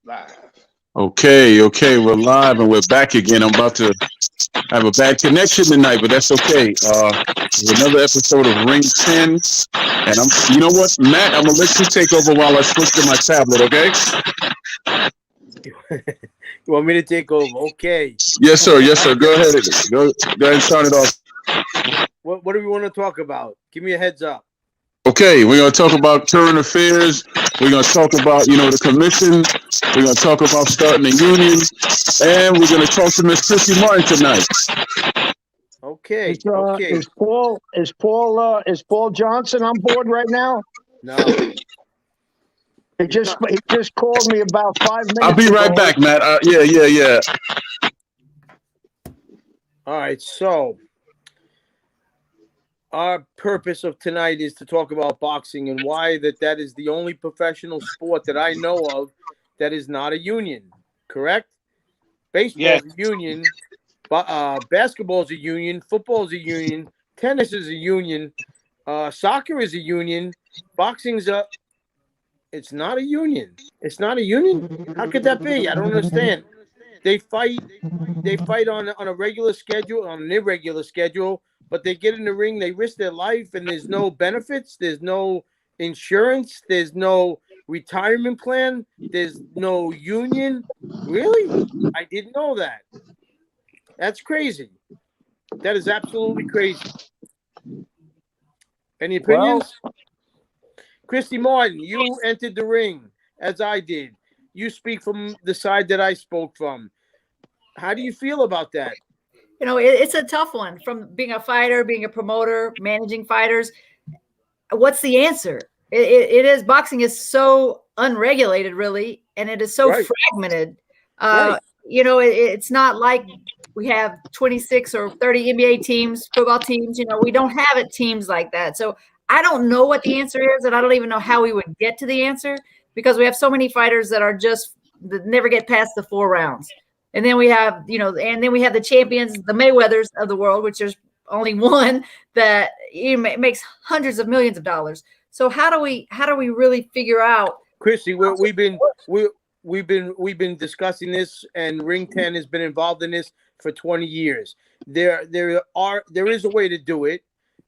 Live. Okay, we're live and we're back again. I'm about to have a bad connection tonight, but that's okay. Another episode of Ring 10, and you know what, Matt, I'm gonna let you take over while I switch to my tablet, okay? You want me to take over? Okay. Yes, sir. Go ahead and start it off. What do we want to talk about? Give me a heads up. Okay, we're gonna talk about current affairs. We're gonna talk about the commission. We're gonna talk about starting the union, and we're gonna talk to Miss Chrissy Martin tonight. Okay. Is Okay. Paul Johnson on board right now? No. He just called me about five I'll minutes be right ago. back, Matt. Yeah. All right. So our purpose of tonight is to talk about boxing and why that is the only professional sport that I know of that is not a union. Correct? Yes. Baseball's a union. Basketball's a union. Football's a union. Tennis is a union. Soccer is a union. Boxing's a. It's not a union. It's not a union. How could that be? I don't understand. They fight. They fight on a regular schedule, on an irregular schedule, but they get in the ring. They risk their life, and there's no benefits. There's no insurance. There's no retirement plan. There's no union. Really? I didn't know that. That's crazy. That is absolutely crazy. Any Well, opinions? Christy Martin, you entered the ring as I did. You speak from the side that I spoke from. How do you feel about that? It's a tough one from being a fighter, being a promoter, managing fighters. What's the answer? It is boxing is so unregulated, really, and it is so Right. fragmented. Right. It's not like we have 26 or 30 NBA teams, football teams. We don't have it teams like that. So I don't know what the answer is, and I don't even know how we would get to the answer because we have so many fighters that never get past the 4 rounds. And then we have, the champions, the Mayweathers of the world, which there's only one that makes hundreds of millions of dollars. So how do we really figure out? Christy, we've been discussing this, and Ring 10 has been involved in this for 20 years. There is a way to do it.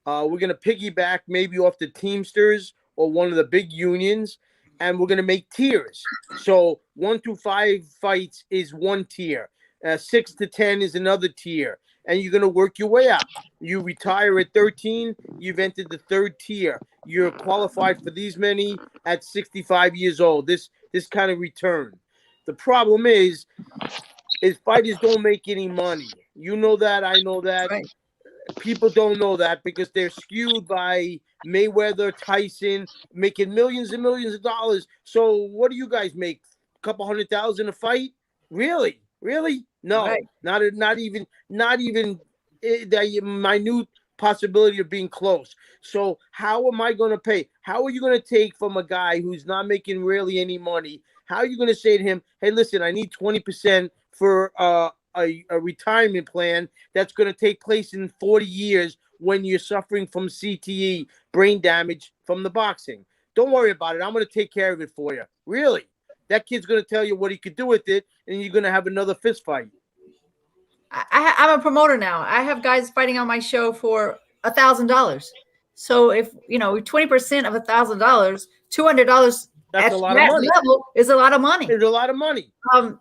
We're gonna piggyback maybe off the Teamsters or one of the big unions, and we're gonna make tiers. So 1 to 5 fights is one tier. 6 to 10 is another tier, and you're gonna work your way up. You retire at 13, you've entered the third tier. You're qualified for these many at 65 years old. This kind of return. The problem is fighters don't make any money. You know that, I know that. Right. People don't know that because they're skewed by Mayweather, Tyson, making millions and millions of dollars. So what do you guys make? A couple $100,000 a fight? Really? No, Right. not even the minute possibility of being close. So how am I going to pay? How are you going to take from a guy who's not making really any money? How are you going to say to him, hey, listen, I need 20% for a retirement plan that's going to take place in 40 years when you're suffering from CTE, brain damage from the boxing? Don't worry about it. I'm going to take care of it for you. Really? That kid's going to tell you what he could do with it, and you're going to have another fist fight. I'm a promoter now. I have guys fighting on my show for $1,000. So if 20% of $1,000, $200 That's at a lot of that money. level is a lot of money. It's a lot of money.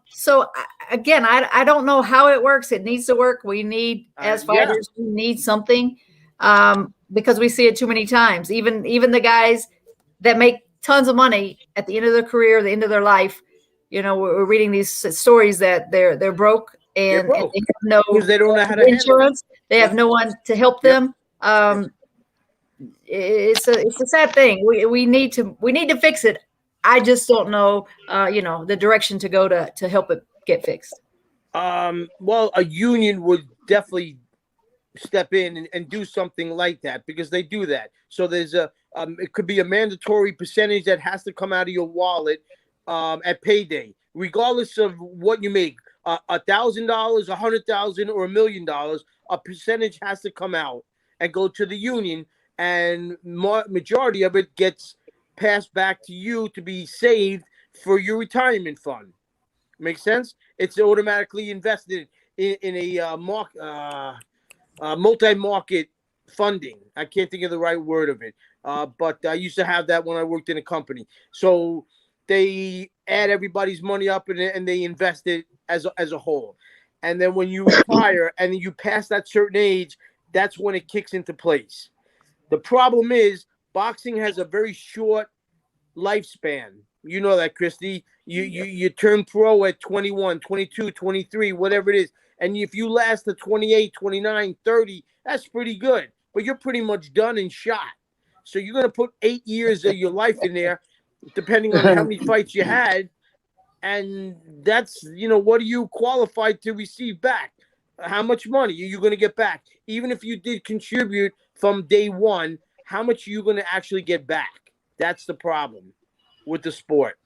So again, I don't know how it works. It needs to work. We need, as fighters, we need something because we see it too many times. Even the guys that make tons of money at the end of their career, the end of their life, we're reading these stories that they're broke and they have no because they don't know how to insurance. They have no one to help them. It's a sad thing. We need to fix it. I just don't know, the direction to go to help it get fixed. Well, a union would definitely step in and do something like that because they do that. So there's it could be a mandatory percentage that has to come out of your wallet at payday, regardless of what you make. $1,000, $100,000, or $1,000,000, a percentage has to come out and go to the union, and majority of it gets passed back to you to be saved for your retirement fund. Make sense? It's automatically invested in a multi-market funding. I can't think of the right word of it, but I used to have that when I worked in a company. So they add everybody's money up and they invest it as a whole. And then when you retire and you pass that certain age, that's when it kicks into place. The problem is boxing has a very short lifespan. You know that, Christy. You turn pro at 21, 22, 23, whatever it is. And if you last to 28, 29, 30, that's pretty good. But you're pretty much done and shot. So you're going to put 8 years of your life in there, depending on how many fights you had. And that's, what are you qualified to receive back? How much money are you going to get back? Even if you did contribute from day one, how much are you going to actually get back? That's the problem with the sport.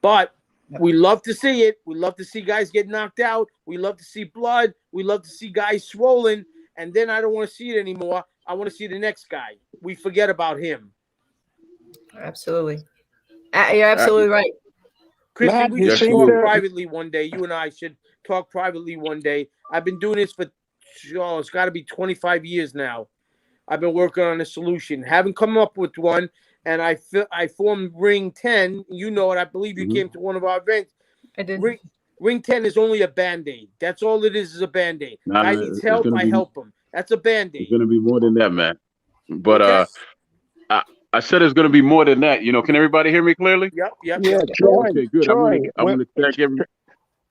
But we love to see it. We love to see guys get knocked out. We love to see blood. We love to see guys swollen. And then I don't want to see it anymore. I want to see the next guy. We forget about him. Absolutely. You're absolutely right. Christy, Matt, we should talk privately one day. You and I should talk privately one day. I've been doing this for, it's got to be 25 years now. I've been working on a solution. Haven't come up with one. And I formed Ring 10. You know it. I believe you came to one of our events. I did. Ring 10 is only a Band-Aid. That's all it is a Band-Aid. Guy needs help, I help him. That's a Band-Aid. It's going to be more than that, man. But I said it's going to be more than that. Can everybody hear me clearly? Yep. Yeah, Troy. Okay, good. Troy, I'm going to thank everyone.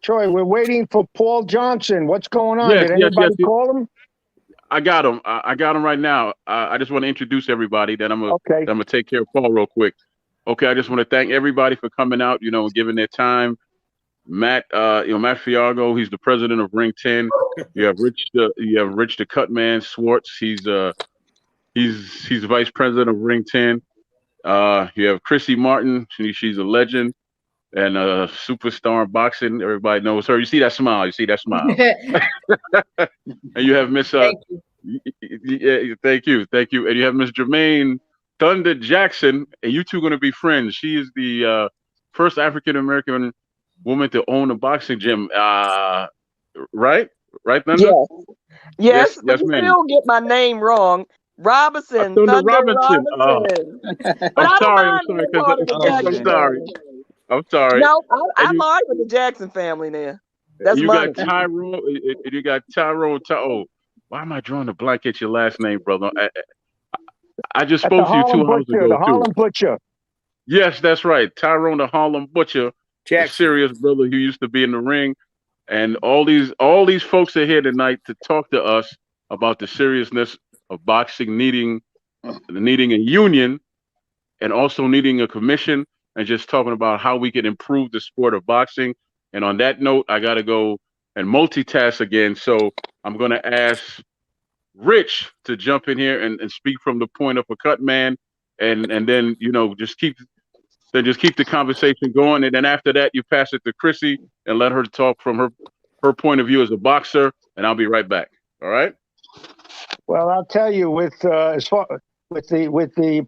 Troy, we're waiting for Paul Johnson. What's going on? Did anybody call him? I got him. I got him right now. I just want to introduce everybody. Then I'm gonna take care of Paul real quick. Okay, I just want to thank everybody for coming out. Giving their time. Matt, Matt Fiago, he's the president of Ring 10. You have Rich, the Cutman Swartz. He's vice president of Ring 10. You have Chrissy Martin. She's a legend and a superstar in boxing. Everybody knows her. You see that smile. And you have Miss. Thank you. And you have Miss Jermaine Thunder Jackson, and you two are going to be friends. She is the first African American woman to own a boxing gym. Right, Thunder? Yes, but you ma'am. still get my name wrong. Robinson, Thunder Robinson. I'm sorry. I'm sorry. No, I'm all right with the Jackson family now. That's you money. got Tyrone. You got Tyrone. Why am I drawing a blank at your last name, brother? I just spoke to you 2 hours ago. The Harlem Butcher. Yes, that's right. Tyrone, the Harlem Butcher, a serious brother who used to be in the ring, and all these folks are here tonight to talk to us about the seriousness of boxing needing a union, and also needing a commission, and just talking about how we can improve the sport of boxing. And on that note, I got to go and multitask again. So I'm going to ask Rich to jump in here and speak from the point of a cut man, and then just keep the conversation going. And then after that, you pass it to Chrissy and let her talk from her point of view as a boxer. And I'll be right back. All right. Well, I'll tell you, with the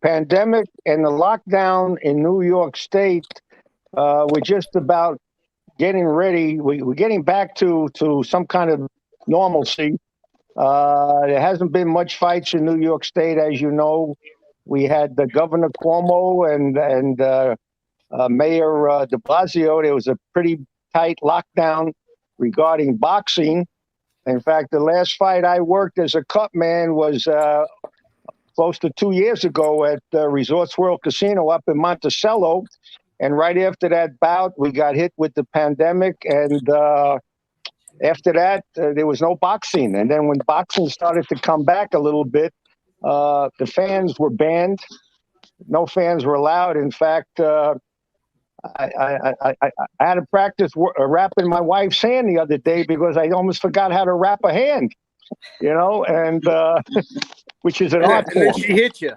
pandemic and the lockdown in New York State, we're just about getting ready. We're getting back to some kind of normalcy. There hasn't been much fights in New York State, as you know. We had the Governor Cuomo and Mayor de Blasio. There was a pretty tight lockdown regarding boxing. In fact, the last fight I worked as a cut man was close to 2 years ago at Resorts World Casino up in Monticello. And right after that bout, we got hit with the pandemic. And after that, there was no boxing. And then when boxing started to come back a little bit, the fans were banned. No fans were allowed. In fact, I had to practice wrapping my wife's hand the other day because I almost forgot how to wrap a hand, and which is an art form. And then she hit you.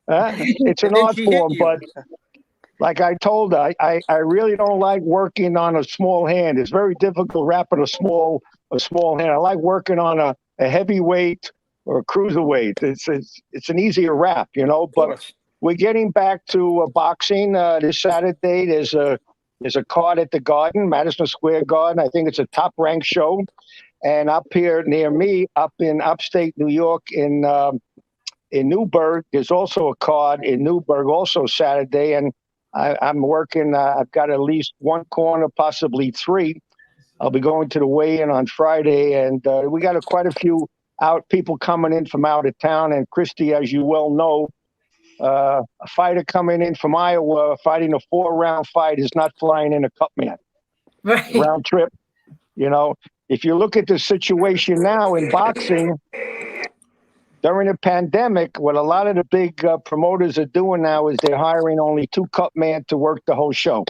It's an art form, but like I told her, I really don't like working on a small hand. It's very difficult wrapping a small hand. I like working on a heavyweight or a cruiserweight. It's an easier wrap, but we're getting back to boxing this Saturday. There's a There's a card at the Garden, Madison Square Garden. I think it's a top-ranked show. And up here near me, up in upstate New York, in Newburgh, there's also a card in Newburgh, also Saturday. And I'm working. I've got at least one corner, possibly three. I'll be going to the weigh-in on Friday, and we got quite a few people coming in from out of town. And Christy, as you well know, a fighter coming in from Iowa fighting a 4-round fight is not flying in a cup man. Right. Round trip. If you look at the situation now in boxing during the pandemic, what a lot of the big promoters are doing now is they're hiring only 2 cup men to work the whole show.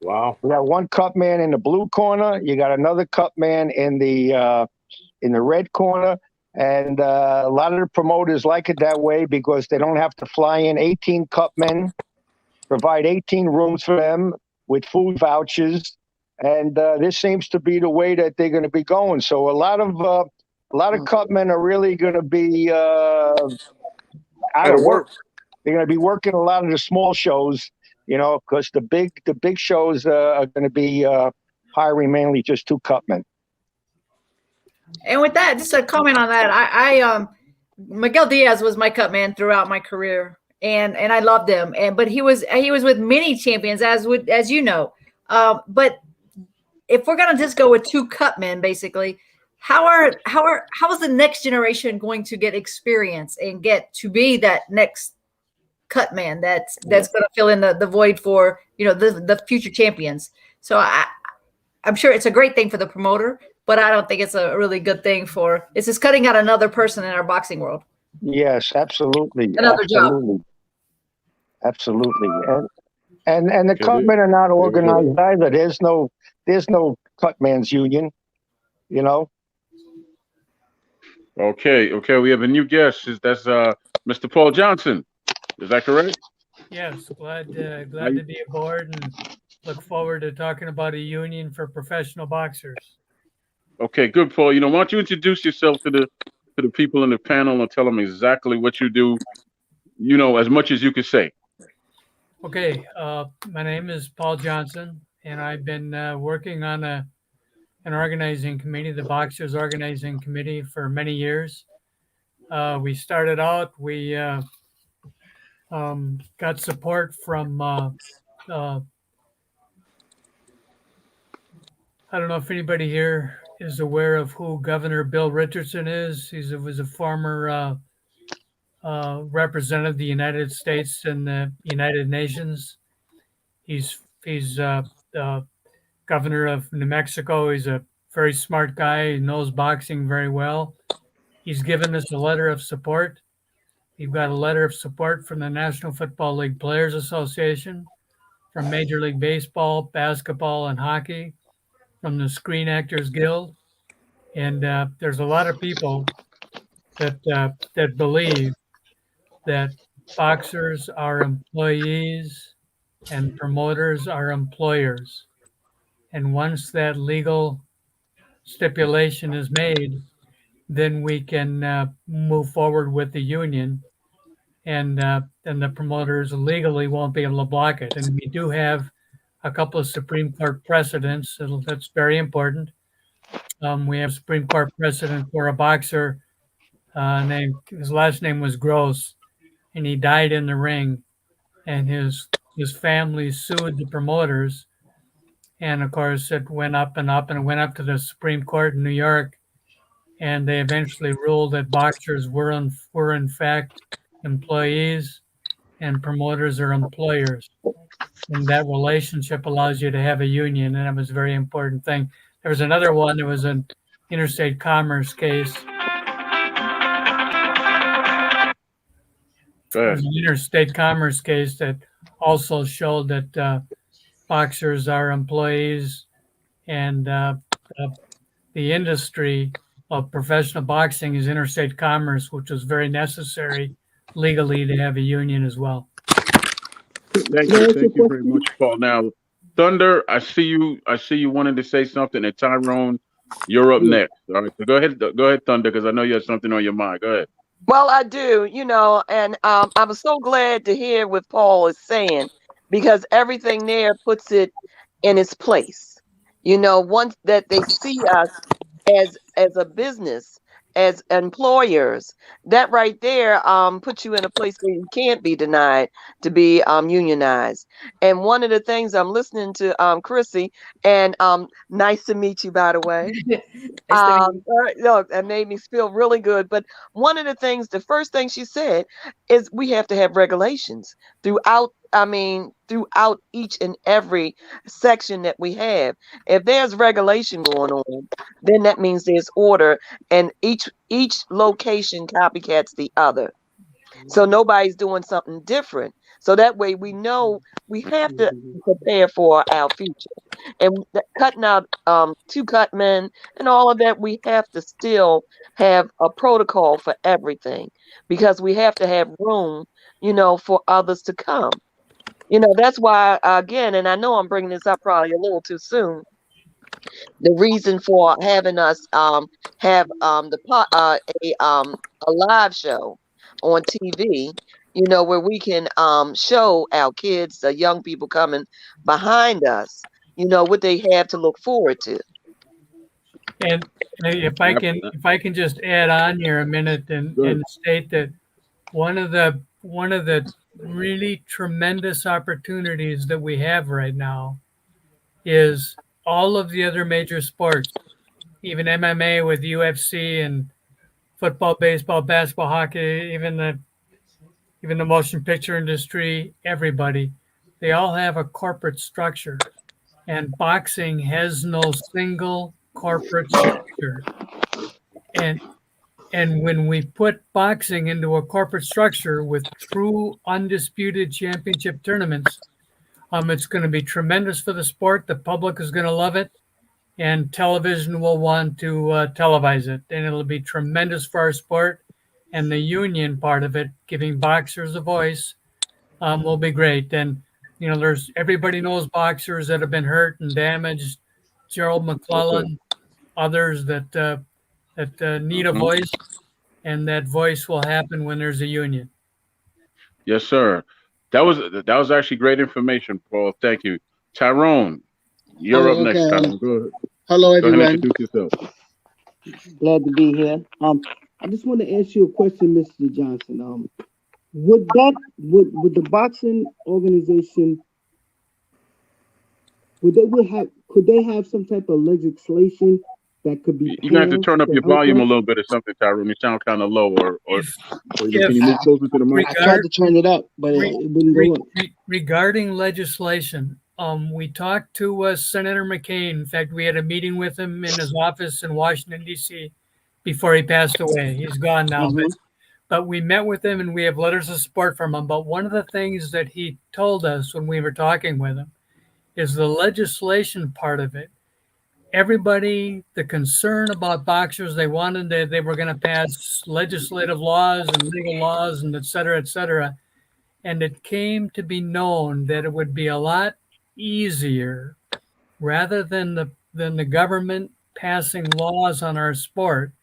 Wow. You got 1 cup man in the blue corner. You got another cup man in the red corner. And a lot of the promoters like it that way because they don't have to fly in 18 cup men, provide 18 rooms for them with food vouchers. And this seems to be the way that they're going to be going. So a lot of cup men are really going to be out of work. They're going to be working a lot of the small shows, because the big shows are going to be hiring mainly just 2 cup men. And with that, just a comment on that. I Miguel Diaz was my cup man throughout my career, and I loved him. But he was with many champions, as you know. But if we're gonna just go with 2 cup men, basically, how is the next generation going to get experience and get to be that next cut man that's going to fill in the void for the future champions? So I'm sure it's a great thing for the promoter, but I don't think it's a really good thing it's just cutting out another person in our boxing world. Yes, absolutely. Another job. Absolutely. And the cutmen are not organized either. There's no cutman's union, Okay. We have a new guest. That's Mr. Paul Johnson. Is that correct? Yes, glad to be aboard and look forward to talking about a union for professional boxers. Okay, good, Paul. Why don't you introduce yourself to the people in the panel and tell them exactly what you do, as much as you can say. Okay, my name is Paul Johnson, and I've been working on an organizing committee, the Boxers Organizing Committee, for many years. We started out, we got support from, I don't know if anybody here is aware of who Governor Bill Richardson is. He was a former representative of the United States in the United Nations. He's governor of New Mexico. He's a very smart guy. He knows boxing very well. He's given us a letter of support. We've got a letter of support from the National Football League Players Association, from Major League Baseball, basketball, and hockey, from the Screen Actors Guild. And there's a lot of people that believe that boxers are employees and promoters are employers. And once that legal stipulation is made, then we can move forward with the union, and the promoters legally won't be able to block it. And we do have a couple of Supreme Court precedents. That's very important. We have Supreme Court precedent for a boxer his last name was Gross, and he died in the ring, and his family sued the promoters. And of course, it went up and up, and it went up to the Supreme Court in New York, and they eventually ruled that boxers were in fact employees and promoters are employers. And that relationship allows you to have a union, and that was a very important thing. There was another one. There was an interstate commerce case. There was an interstate commerce case that also showed that boxers are employees, and the industry of professional boxing is interstate commerce, which was very necessary legally to have a union as well. Thank you very much, Paul. Now, Thunder, I see you wanted to say something, and Tyrone, you're up next. All right, so go ahead, Thunder, because I know you have something on your mind. Go ahead. Well, I do, and I was so glad to hear what Paul is saying, because everything there puts it in its place. Once that they see us as a business, as employers, that right there puts you in a place where you can't be denied to be unionized. And one of the things I'm listening to Chrissy, and nice to meet you, by the way. Nice to meet you. No, that made me feel really good. But one of the things, the first thing she said is we have to have regulations throughout. I mean, throughout each and every section that we have. If there's regulation going on, then that means there's order, and each location copycats the other. So nobody's doing something different. So that way we know we have to prepare for our future. And cutting out two cut men and all of that, we have to still have a protocol for everything, because we have to have room, for others to come. That's why, again, and I know I'm bringing this up probably a little too soon, the reason for having us have a live show on TV, where we can show our kids, the young people coming behind us, what they have to look forward to. And if I can just add on here a minute and state that one of the really tremendous opportunities that we have right now is all of the other major sports, even MMA with UFC and football, baseball, basketball, hockey, even the motion picture industry, everybody, they all have a corporate structure. And boxing has no single corporate structure. And when we put boxing into a corporate structure with true undisputed championship tournaments, it's going to be tremendous for the sport. The public is going to love it, and television will want to televise it, and it'll be tremendous for our sport. And the union part of it, giving boxers a voice, will be great. And there's everybody knows boxers that have been hurt and damaged. Gerald McClellan, others that need a voice, and that voice will happen when there's a union. Yes, sir. That was actually great information, Paul. Thank you. Tyrone, you're up next, Tyrone. Go ahead. Hello, Go ahead everyone. and introduce yourself. Glad to be here. I just want to ask you a question, Mr. Johnson. Would the boxing organization could they have some type of legislation that could be? You're gonna have to turn up your volume a little bit or something, Tyrone. You sound kind of low, or can you move closer to the mic? I tried to turn it up, but it wouldn't go up. Regarding legislation, we talked to Senator McCain. In fact, we had a meeting with him in his office in Washington, D.C. before he passed away. He's gone now, but we met with him and we have letters of support from him. But one of the things that he told us when we were talking with him is the legislation part of it. Everybody, the concern about boxers, they wanted that they were going to pass legislative laws and legal laws and et cetera, et cetera. And it came to be known that it would be a lot easier, rather than the government passing laws on our sport,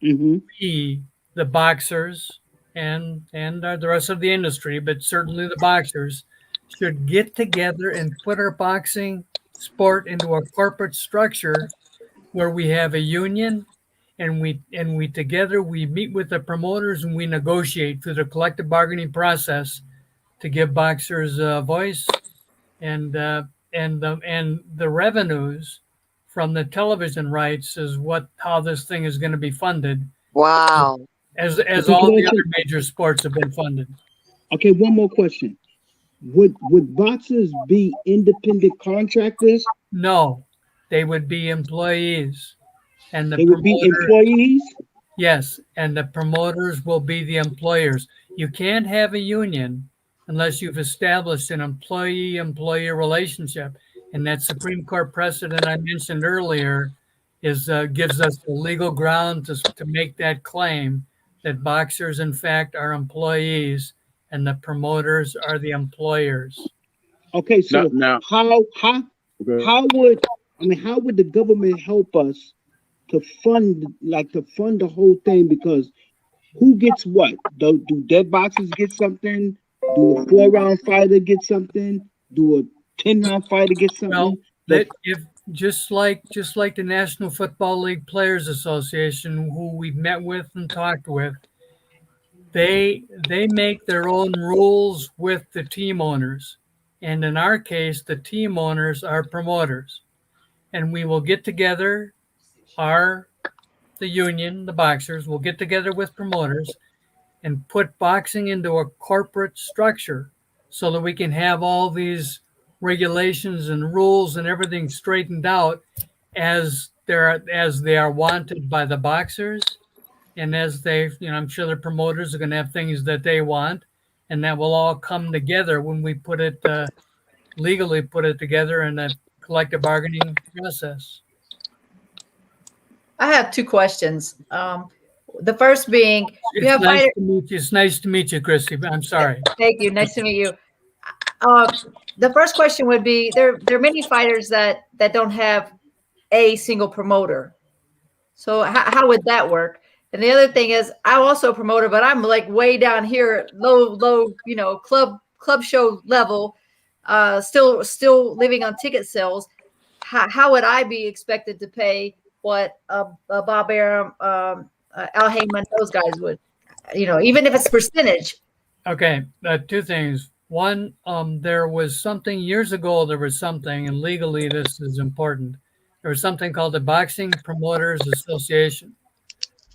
we, the boxers and the rest of the industry, but certainly the boxers, should get together and put our boxing sport into a corporate structure where we have a union, and we together we meet with the promoters and we negotiate through the collective bargaining process to give boxers a voice, and the revenues from the television rights is how this thing is going to be funded. Wow. As all the other major sports have been funded. Okay, one more question. Would boxers be independent contractors? No, they would be employees. And they would be employees? Yes, and the promoters will be the employers. You can't have a union unless you've established an employee-employer relationship. And that Supreme Court precedent I mentioned earlier gives us the legal ground to make that claim that boxers, in fact, are employees and the promoters are the employers. Okay, so how would the government help us to fund the whole thing? Because who gets what? Do dead boxers get something? Do a 4-round fighter get something? Do a 10-round fighter get something? that if just like the National Football League Players Association, who we've met with and talked with, they make their own rules with the team owners, and in our case, the team owners are promoters, and we will get together, the union, the boxers, will get together with promoters and put boxing into a corporate structure so that we can have all these regulations and rules and everything straightened out as they are wanted by the boxers, and as they, I'm sure the promoters are going to have things that they want, and that will all come together when we put it legally, put it together in a collective bargaining process. I have two questions. The first being, you have nice fighters. It's nice to meet you, Grizzy. I'm sorry. Thank you. Nice to meet you. The first question would be, there are many fighters that don't have a single promoter. So how would that work? And the other thing is, I'm also a promoter, but I'm like way down here, low, club show level, still living on ticket sales. How would I be expected to pay what Bob Arum, Al Heyman, those guys would, even if it's percentage? Okay, two things. One, there was something years ago. There was something, and legally this is important. There was something called the Boxing Promoters Association,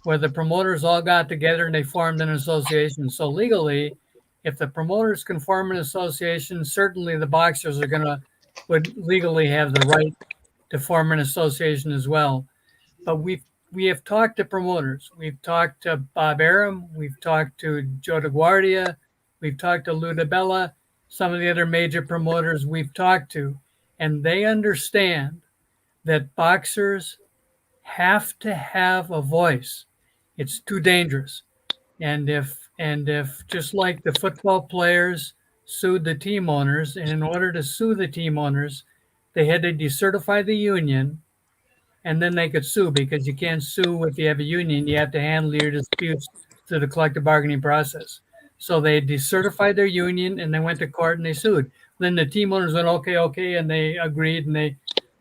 where the promoters all got together and they formed an association. So legally, if the promoters can form an association, certainly the boxers would legally have the right to form an association as well. But we have talked to promoters. We've talked to Bob Arum. We've talked to Joe DeGuardia. We've talked to Lou DiBella, some of the other major promoters we've talked to, and they understand that boxers have to have a voice. It's too dangerous. And if just like the football players sued the team owners, and in order to sue the team owners, they had to decertify the union, and then they could sue, because you can't sue if you have a union. You have to handle your disputes through the collective bargaining process. So they decertified their union, and they went to court and they sued. Then the team owners went, okay, and they agreed, and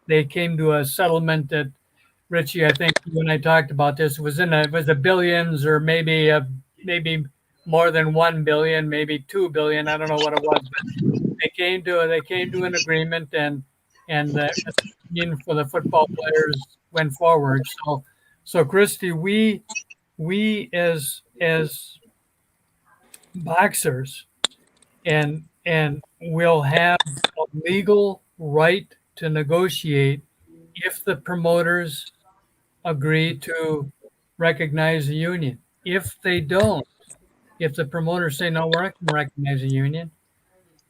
they came to a settlement that, Richie, I think you and I talked about this, it was the billions, or maybe more than 1 billion, maybe 2 billion. I don't know what it was, but they came to an agreement, and the union for the football players went forward. So Christy, we as boxers and will have a legal right to negotiate if the promoters agree to recognize a union. If they don't, if the promoters say, no, we're not going to recognize a union,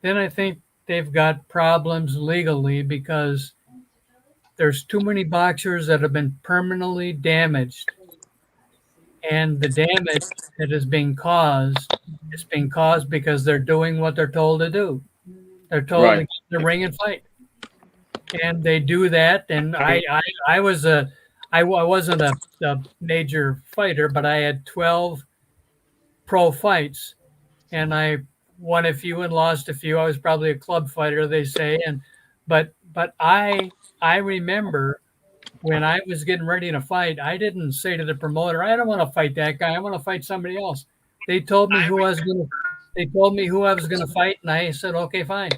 then I think they've got problems legally, because there's too many boxers that have been permanently damaged. And the damage that is being caused is being caused because they're doing what they're told to do. They're told to get in the ring and fight. And they do that. And I wasn't a major fighter, but I had 12 pro fights, and I won a few and lost a few. I was probably a club fighter, they say. But I remember when I was getting ready to fight, I didn't say to the promoter, I don't want to fight that guy. I want to fight somebody else. They told me who I was going to fight, and I said, okay, fine.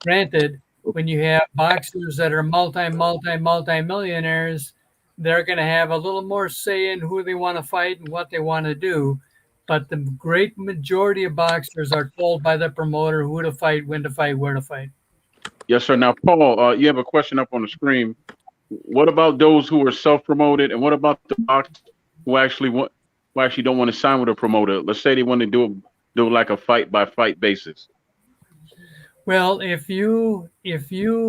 Granted, when you have boxers that are multi-millionaires, they're going to have a little more say in who they want to fight and what they want to do. But the great majority of boxers are told by the promoter who to fight, when to fight, where to fight. Yes, sir. Now, Paul, you have a question up on the screen. What about those who are self-promoted, and what about the boxers who actually don't want to sign with a promoter? Let's say they want to do like a fight-by-fight basis. Well, if you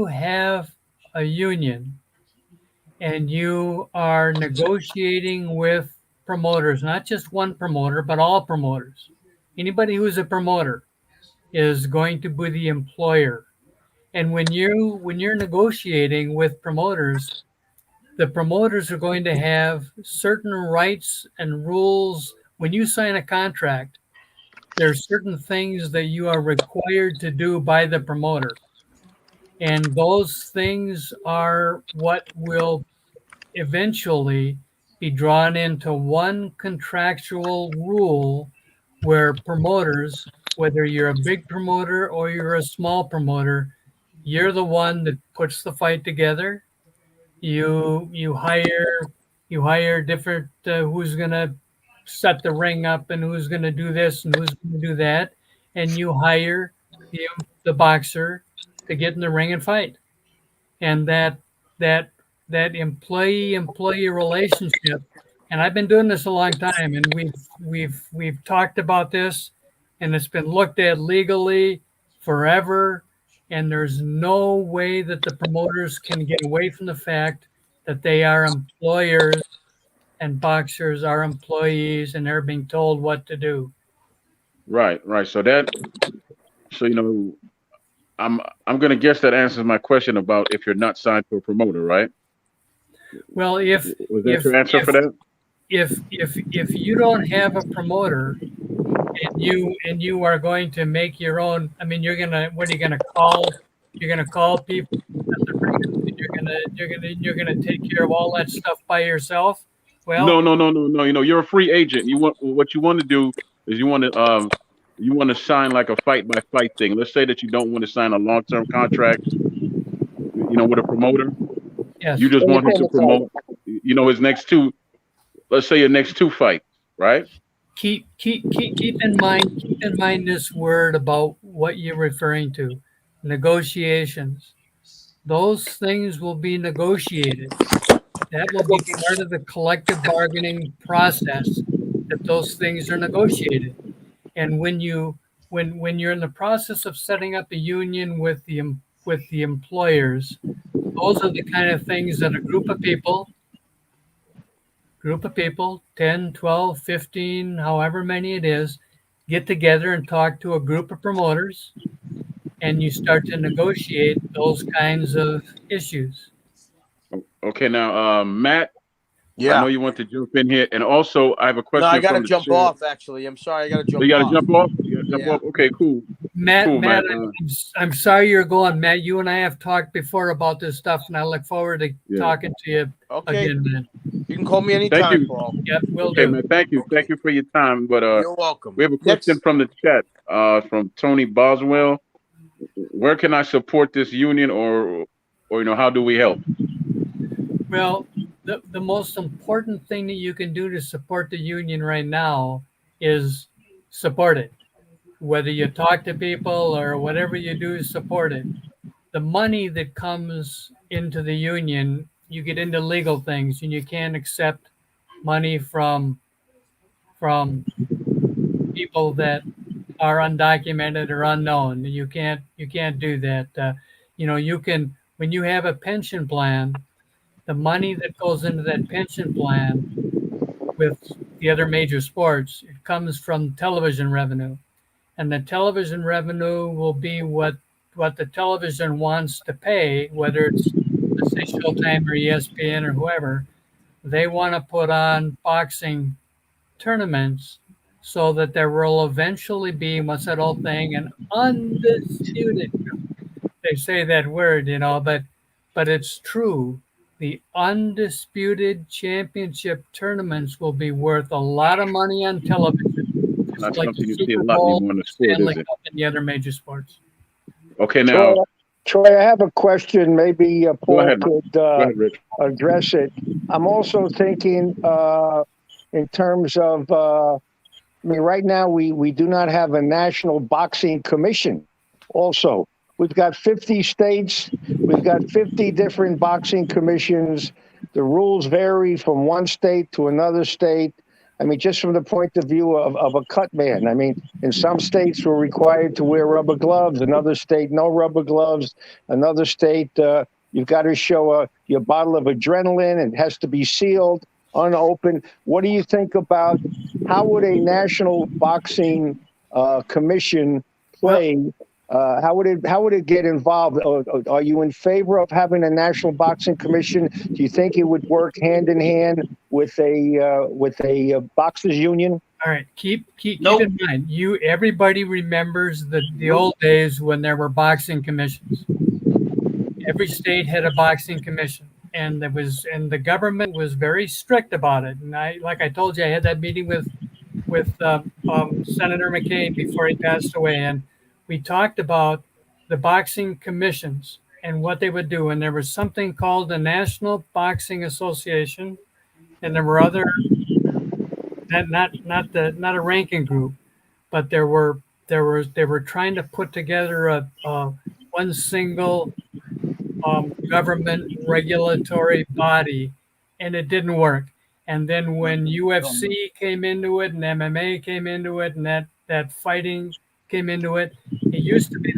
have a union and you are negotiating with promoters, not just one promoter, but all promoters, anybody who's a promoter is going to be the employer. And when you're negotiating with promoters, the promoters are going to have certain rights and rules. When you sign a contract, there are certain things that you are required to do by the promoter. And those things are what will eventually be drawn into one contractual rule where promoters, whether you're a big promoter or you're a small promoter, you're the one that puts the fight together. You hire different who's going to set the ring up and who's going to do this and who's going to do that, and you hire the boxer to get in the ring and fight. And that that employee relationship. And I've been doing this a long time, and we've talked about this, and it's been looked at legally forever. And there's no way that the promoters can get away from the fact that they are employers and boxers are employees, and they're being told what to do. Right, right. So I'm gonna guess that answers my question about if you're not signed to a promoter, right? Well, if Was that if your answer if for that? if you don't have a promoter and you are going to make your own, I mean, what are you gonna call? You're gonna call people at the ring, and you're gonna take care of all that stuff by yourself. Well, No, no, no, no, no. You're a free agent. What you want to do is you want to sign like a fight by fight thing. Let's say that you don't want to sign a long term contract, with a promoter. yes. You just want him to promote, his next two. Let's say your next two fights, right? Keep in mind this word about what you're referring to, negotiations. Those things will be negotiated. That will be part of the collective bargaining process, that those things are negotiated. And when you're in the process of setting up a union with the employers, those are the kind of things that a group of people, 10, 12, 15, however many it is, get together and talk to a group of promoters, and you start to negotiate those kinds of issues. Okay, now, Matt, I Yeah. know you want to jump in here, and also I have a No, I question got to from the jump chat. off. Actually, I'm sorry. I got to So jump you got to off. jump off. You got to jump Yeah. off. Okay, cool. Matt, Cool, Matt, man. I'm sorry you're going, Matt. You and I have talked before about this stuff, and I look forward to Yeah. talking to you Okay. again, man. You can call me Thank anytime, you. Paul. Yep, will Okay, do. man. Thank you. Okay. Thank you for your time. But You're welcome. we have a question Next. from the chat. From Tony Boswell. Where can I support this union, or how do we help? Well, the most important thing that you can do to support the union right now is support it. Whether you talk to people or whatever you do, support it. The money that comes into the union, you get into legal things, and you can't accept money from people that are undocumented or unknown. You can't do that. You can, when you have a pension plan, the money that goes into that pension plan with the other major sports, it comes from television revenue, and the television revenue will be what the television wants to pay, whether it's, let's say, Showtime or ESPN or whoever. They want to put on boxing tournaments so that there will eventually be, what's that old thing, an undisputed. They say that word, but it's true. The undisputed championship tournaments will be worth a lot of money on television, just Not like the something you see a Super lot Bowl, anymore in the sport, Stanley is it? Cup, and the other major sports. Okay, Troy, now Troy, I have a question. Maybe go Paul ahead. could Go ahead, Rich. address it. I'm also thinking in terms of, I mean, right now we do not have a national boxing commission. Also, we've got 50 states. We've got 50 different boxing commissions. The rules vary from one state to another state. I mean, just from the point of view of a cut man. I mean, in some states we're required to wear rubber gloves. Another state, no rubber gloves. Another state, you've got to show your bottle of adrenaline. It has to be sealed, unopened. What do you think about how would a national boxing commission play? How would it get involved? Are you in favor of having a national boxing commission? Do you think it would work hand in hand with a boxers union? All right, keep Nope. in mind, everybody remembers the old days when there were boxing commissions. every state had a boxing commission, and the government was very strict about it. And like I told you, I had that meeting with Senator McCain before he passed away, and we talked about the boxing commissions and what they would do. And there was something called the National Boxing Association, and there were other not a ranking group, but they were trying to put together a one single government regulatory body, and it didn't work. And then when UFC came into it and MMA came into it and that fighting came into it, they used to be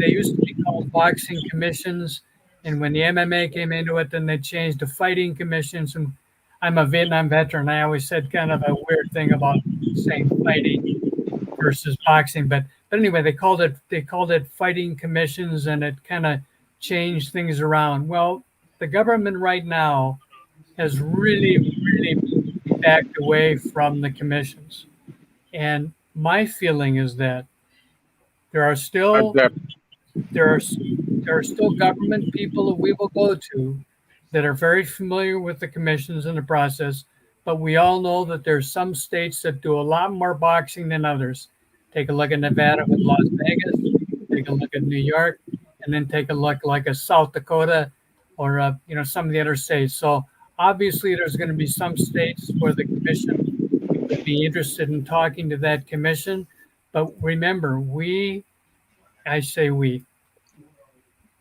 called boxing commissions. And when the MMA came into it, then they changed to fighting commissions. And I'm a Vietnam veteran. I always said kind of a weird thing about saying fighting versus boxing, but anyway, they called it fighting commissions, and it kind of changed things around. Well, the government right now has really backed away from the commissions, and my feeling is that there are still there are there are still government people that we will go to that are very familiar with the commissions and the process, but we all know that there's some states that do a lot more boxing than others. Take a look at Nevada with Las Vegas, take a look at New York, and then take a look like a South Dakota or some of the other states. So obviously there's going to be some states where the commission would be interested in talking to that commission. But remember, I say we,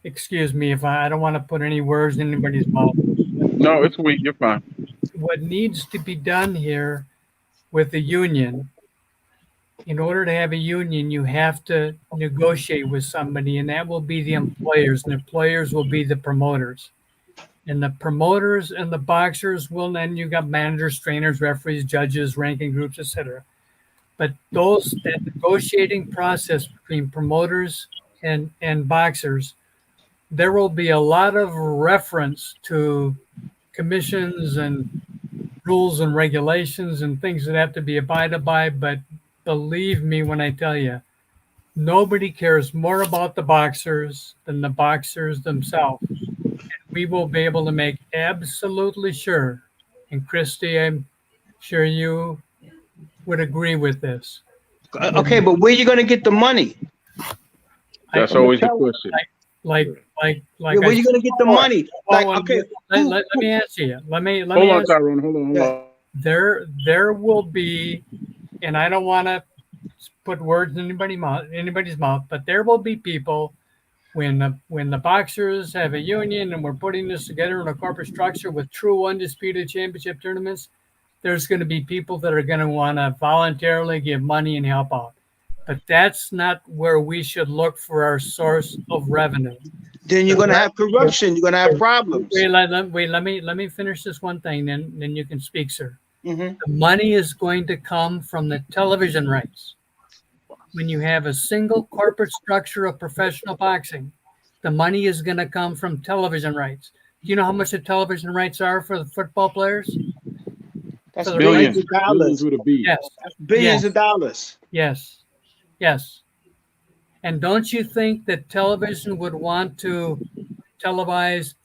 excuse me if I don't want to put any words in anybody's mouth. No, it's weak. You're fine. What needs to be done here with the union, in order to have a union, you have to negotiate with somebody, and that will be the employers, and the employers will be the promoters. And the promoters and the boxers will, then you got managers, trainers, referees, judges, ranking groups, etc. But that negotiating process between promoters and boxers, there will be a lot of reference to commissions and rules and regulations and things that have to be abided by. But believe me when I tell you, nobody cares more about the boxers than the boxers themselves. And we will be able to make absolutely sure, and Christy, I'm sure you would agree with this. Okay, but where are you going to get the money? That's always the question. Like where are you going to get the money? Like, okay, let me answer you. Let me hold on, Tyrone. Hold on. There will be, and I don't want to put words in anybody's mouth, but there will be people when the boxers have a union and we're putting this together in a corporate structure with true undisputed championship tournaments. There's going to be people that are going to want to voluntarily give money and help out. But that's not where we should look for our source of revenue. Then you're going to have corruption. You're going to have problems. Let me finish this one thing, then you can speak, sir. Mm-hmm. The money is going to come from the television rights. When you have a single corporate structure of professional boxing, the money is going to come from television rights. Do you know how much the television rights are for the football players? That's billions of dollars. Yes. That's billions of dollars. Yes. And don't you think that television would want to televise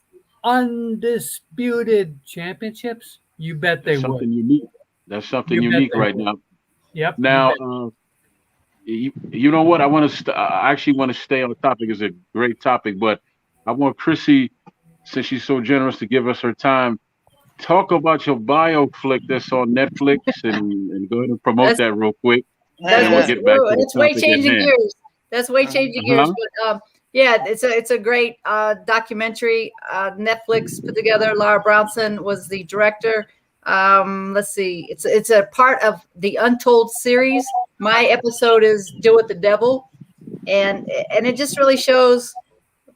undisputed championships? You bet they would. Something unique. That's something unique right now. Yep. Now, you know what? I actually want to stay on the topic. It's a great topic, but I want Chrissy, since she's so generous to give us her time, talk about your bio flick that's on Netflix and go ahead and promote that real quick. It's way changing gears. That's way changing gears. But yeah, it's a great documentary. Netflix put together. Laura Brownson was the director. Let's see. It's a part of the Untold series. My episode is Deal with the Devil, and it just really shows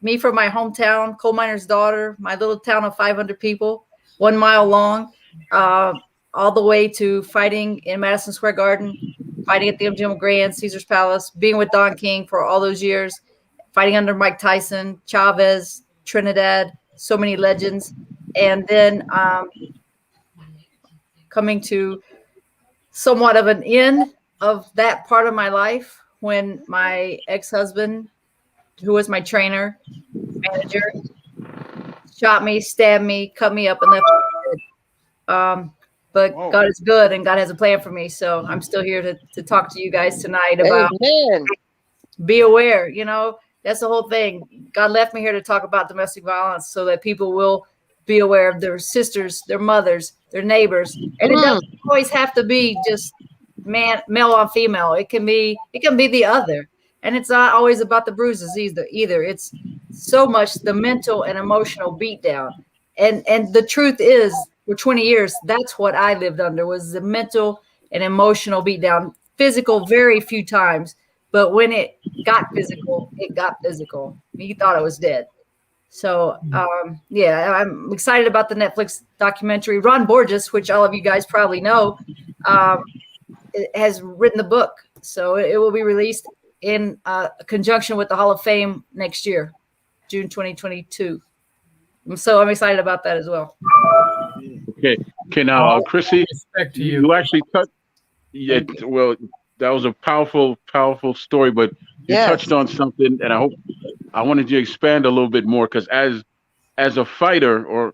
me from my hometown, coal miner's daughter, my little town of 500 people, 1 mile long, all the way to fighting in Madison Square Garden, fighting at the MGM Grand, Caesar's Palace, being with Don King for all those years, fighting under Mike Tyson, Chavez, Trinidad, so many legends. And then coming to somewhat of an end of that part of my life when my ex-husband, who was my trainer, manager, shot me, stabbed me, cut me up, and left me dead. But Whoa. God is good, and God has a plan for me. So I'm still here to talk to you guys tonight about Amen. be aware. You know, that's the whole thing. God left me here to talk about domestic violence so that people will be aware of their sisters, their mothers, their neighbors. And it doesn't always have to be just male on female. It can be the other. And it's not always about the bruises either. It's so much the mental and emotional beatdown. And the truth is, for 20 years, that's what I lived under, was the mental and emotional beatdown. Physical very few times, but when it got physical, it got physical. You thought I was dead. So yeah, I'm excited about the Netflix documentary. Ron Borges, which all of you guys probably know, has written the book. So it will be released in conjunction with the Hall of Fame next year, June 2022. So I'm excited about that as well. Okay. Okay. Now, Chrissy, Respect to you. you actually touched. Yeah. Well, that was a powerful, powerful story, but you Yes. touched on something, and I wanted you to expand a little bit more, because as a fighter, or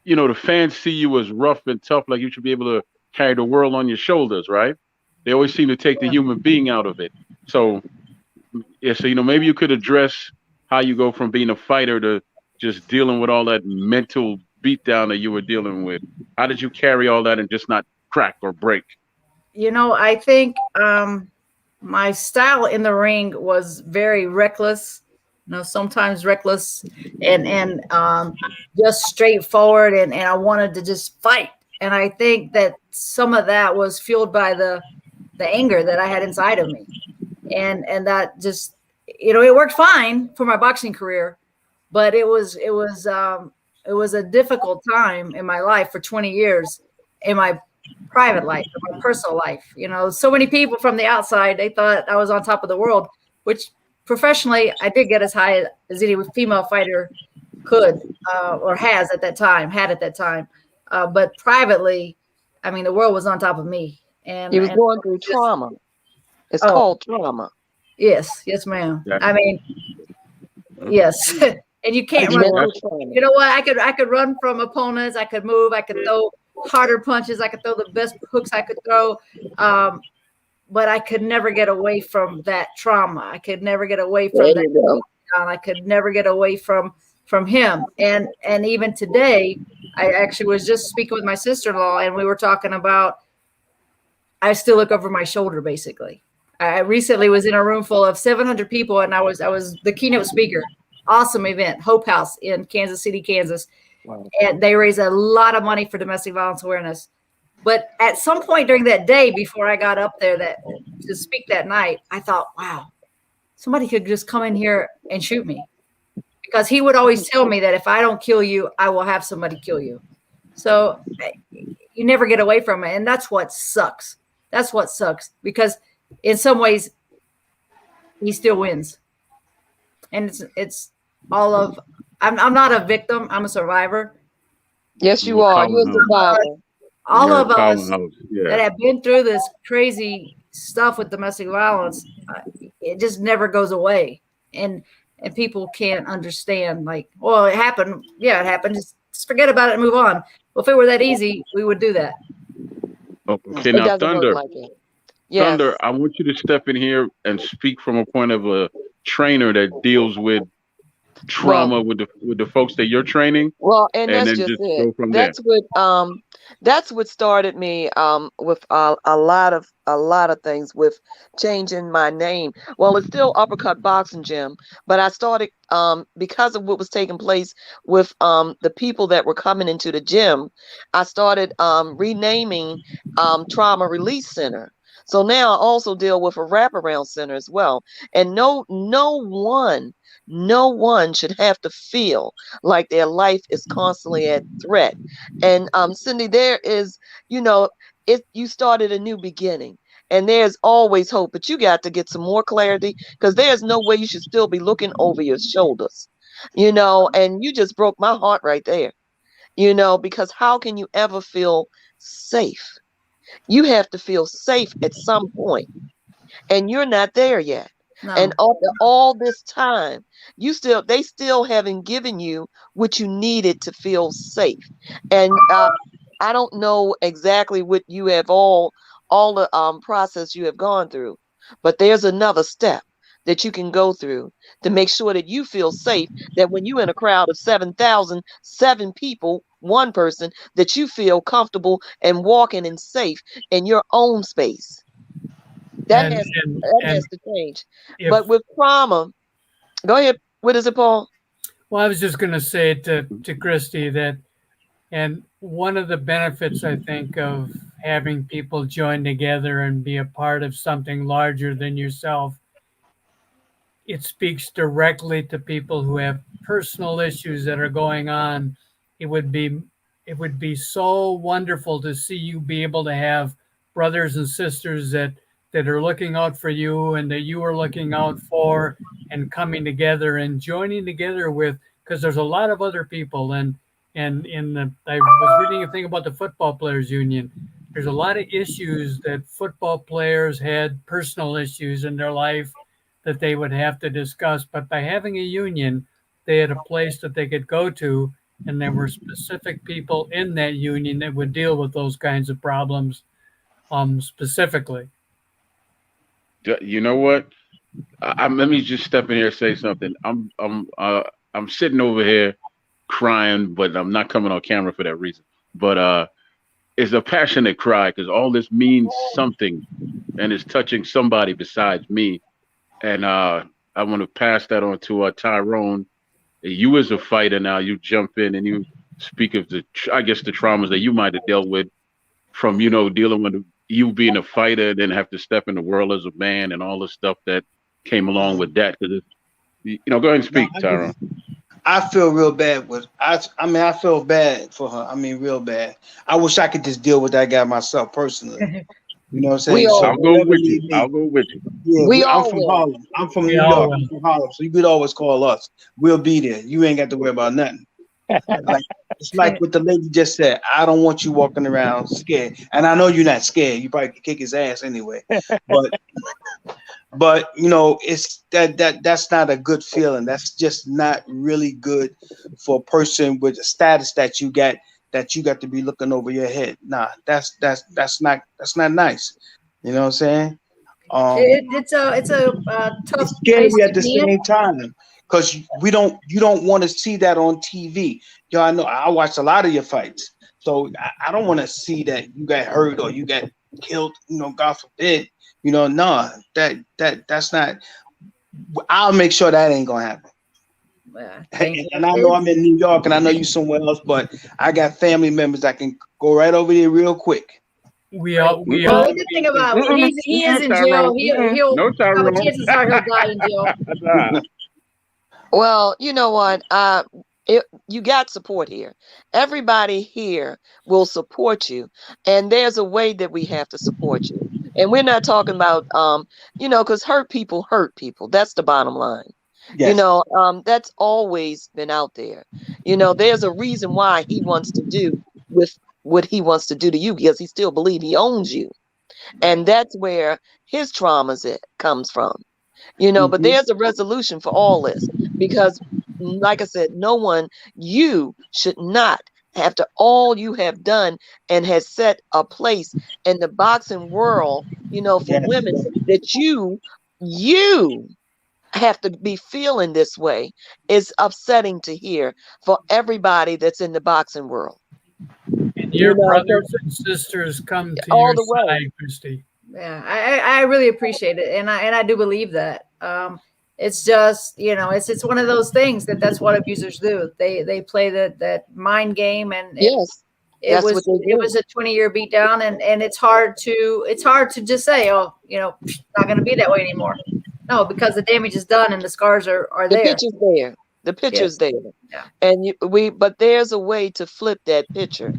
the fans see you as rough and tough, like you should be able to carry the world on your shoulders, right? They always seem to take the human being out of it. So, yeah, so maybe you could address how you go from being a fighter to just dealing with all that mental beatdown that you were dealing with. How did you carry all that and just not crack or break? I think my style in the ring was very reckless. Sometimes reckless and just straightforward, and I wanted to just fight. And I think that some of that was fueled by the anger that I had inside of me, and that just it worked fine for my boxing career, but it was a difficult time in my life for 20 years, in my private life, in my personal life. So many people from the outside, they thought I was on top of the world, which professionally I did get as high as any female fighter could or had at that time. But privately, I mean, the world was on top of me. And He was going through trauma. It's called trauma. Yes, ma'am. Yeah. I mean, yes. And you can't run. You know what? I could run from opponents. I could move. I could throw harder punches. I could throw the best hooks I could throw. But I could never get away from that trauma. I could never get away from that. I could never get away from him. And even today, I actually was just speaking with my sister-in-law, and we were talking about, I still look over my shoulder, basically. I recently was in a room full of 700 people, and I was the keynote speaker. Awesome event, Hope House in Kansas City, Kansas. Wow. And they raise a lot of money for domestic violence awareness. But at some point during that day, before I got up there to speak that night, I thought, wow, somebody could just come in here and shoot me. Because he would always tell me that if I don't kill you, I will have somebody kill you. So you never get away from it. And that's what sucks. That's what sucks. Because in some ways, he still wins. And it's all of, I'm not a victim. I'm a survivor. Yes, you are. You're a survivor. All of us that have been through this crazy stuff with domestic violence, it just never goes away. And people can't understand, like, well, it happened. Yeah, it happened. Just forget about it and move on. Well, if it were that easy, we would do that. Okay, now Thunder. Thunder, I want you to step in here and speak from a point of a trainer that deals with trauma with the folks that you're training. Well, and that's just it. That's what started me with a lot of things with changing my name. Well, it's still Uppercut Boxing Gym, but I started because of what was taking place with the people that were coming into the gym. I started renaming Trauma Release Center. So now I also deal with a wraparound center as well. And no one should have to feel like their life is constantly at threat. And Cindy, there is, you started a new beginning. And there's always hope, but you got to get some more clarity, because there's no way you should still be looking over your shoulders, and you just broke my heart right there, because how can you ever feel safe? You have to feel safe at some point, and you're not there yet. No. And after all this time, they still haven't given you what you needed to feel safe. And I don't know exactly what you have all the process you have gone through, but there's another step that you can go through to make sure that you feel safe, that when you're in a crowd of 7,000, 7 people, one person, that you feel comfortable and walking and safe in your own space. That And has and that and has to change. if But with trauma, go ahead. What is it, Paul? well, I was just going to say to Christy that, and one of the benefits I think of having people join together and be a part of something larger than yourself, it speaks directly to people who have personal issues that are going on. It would be it would be so wonderful to see you be able to have brothers and sisters that are looking out for you and that you are looking out for, and coming together and joining together with, because there's a lot of other people. And in the I was reading a thing about the football players union. There's a lot of issues that football players had, personal issues in their life that they would have to discuss. But by having a union, they had a place that they could go to, and there were specific people in that union that would deal with those kinds of problems specifically. You know what? Let me just step in here and say something. I'm sitting over here crying, but I'm not coming on camera for that reason. But it's a passionate cry because all this means something, and it's touching somebody besides me. And I want to pass that on to Tyrone. You as a fighter now, you jump in and you speak of I guess the traumas that you might have dealt with from, dealing with you being a fighter, then have to step in the world as a man and all the stuff that came along with that. Because, go ahead and speak, Tyrone. I feel real bad with I mean I feel bad for her. I mean real bad. I wish I could just deal with that guy myself personally. You know what I'm saying? We all I'll go with you. I'll go with you. Yeah, we I'm all from will. Harlem. I'm from We New all York. will. I'm from Harlem. So you could always call us. We'll be there. You ain't got to worry about nothing. Like it's like what the lady just said. I don't want you walking around scared. And I know you're not scared. You probably could kick his ass anyway. But it's that's not a good feeling. That's just not really good for a person with the status that you got to be looking over your head. Nah, that's not nice. You know what I'm saying? It's a tough It's scary place at to the be in. same time because you don't want to see that on TV. I know I watch a lot of your fights, so I don't want to see that you got hurt or you got killed. God forbid. Nah, that's not. I'll make sure that ain't gonna happen. Thank you. And I know I'm in New York, and I know you somewhere else, but I got family members that can go right over there real quick. We all we Well, all the good thing about he is in jail. Tyrone. He'll No, have a Tyrone. chances are he'll die in jail. Nah. Well, you know what? You got support here. Everybody here will support you, and there's a way that we have to support you. And we're not talking about, because hurt people hurt people. That's the bottom line. Yes. That's always been out there. There's a reason why he wants to do with what he wants to do to you, because he still believes he owns you, and that's where his traumas comes from. But Mm-hmm. there's a resolution for all this, because like I said, you should not, after all you have done and has set a place in the boxing world, for Yes. women, that you have to be feeling this way is upsetting to hear for everybody that's in the boxing world. and your So brothers and sisters come to all your the way. side, Christy. Yeah, I really appreciate it, and I do believe that. It's just it's one of those things that's what abusers do. They play that mind game, and Yes, it that's was what they it do. was a 20-year beatdown, and it's hard to just say, oh, not going to be that way anymore. No, because the damage is done and the scars are The there. picture's there. The picture's there. Yeah. And but there's a way to flip that picture,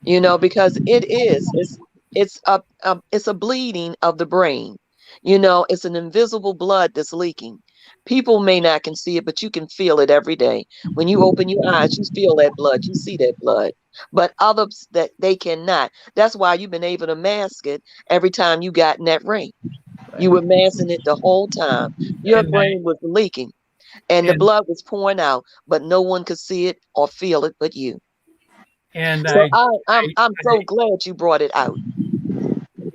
because it's a bleeding of the brain. It's an invisible blood that's leaking. People may not can see it, but you can feel it every day. When you open your eyes, you feel that blood, you see that blood. But others, that they cannot. That's why you've been able to mask it every time you got in that ring. You were massing it the whole time. Your And brain was leaking and the and blood was pouring out, but no one could see it or feel it but you. and So I, I'm so glad you brought it out.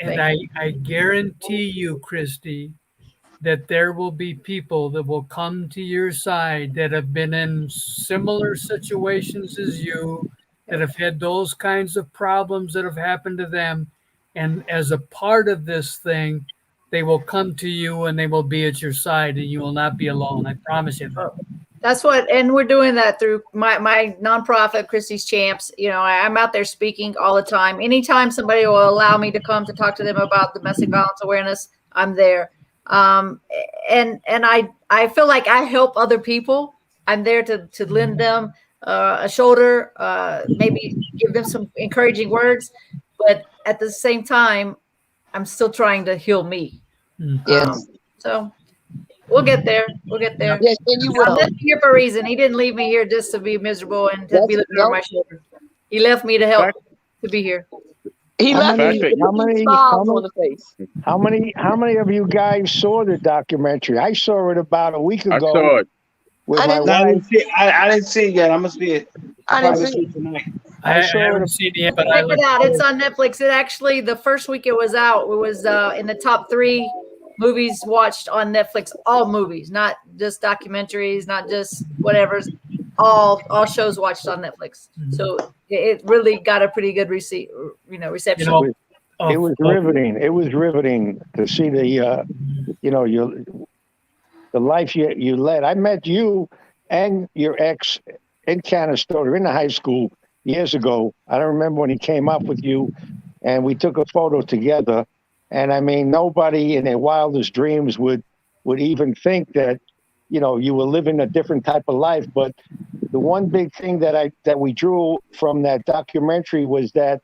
and I guarantee you, Christy, that there will be people that will come to your side that have been in similar situations as you, that have had those kinds of problems that have happened to them. And as a part of this thing, they will come to you and they will be at your side and you will not be alone. I promise you that. That's what, and we're doing that through my nonprofit, Christie's Champs. You know, I'm out there speaking all the time. Anytime somebody will allow me to come to talk to them about domestic violence awareness, I'm there. Um, and I feel like I help other people. I'm there to lend them a shoulder, maybe give them some encouraging words, but at the same time, I'm still trying to heal me. Yes. So we'll get there. We'll get there. Yes, and you God will. left me here for a reason. He didn't leave me here just to be miserable and to be That's looking over my no. shoulder. He left me to help to be here. He How left many? you How with many? How smiles many? on the face. How many of you guys saw the documentary? I saw it about a week I ago saw it. with I my didn't. No, wife. I didn't see it yet. I must be it. I didn't Probably see see it. it tonight. I I saw it. haven't seen it yet, but I Check look it out. It's forward. on Netflix. It actually, the first week it was out, it was in the top 3 movies watched on Netflix. All movies, not just documentaries, not just whatever's. All shows watched on Netflix. So it really got a pretty good You reception. know, It was riveting. It was riveting to see the you know the life you led. I met you and your ex in Canastota in the high school years ago. I don't remember when he came up with you, and we took a photo together. And I mean, nobody in their wildest dreams would even think that you were living a different type of life. But the one big thing that we drew from that documentary was that,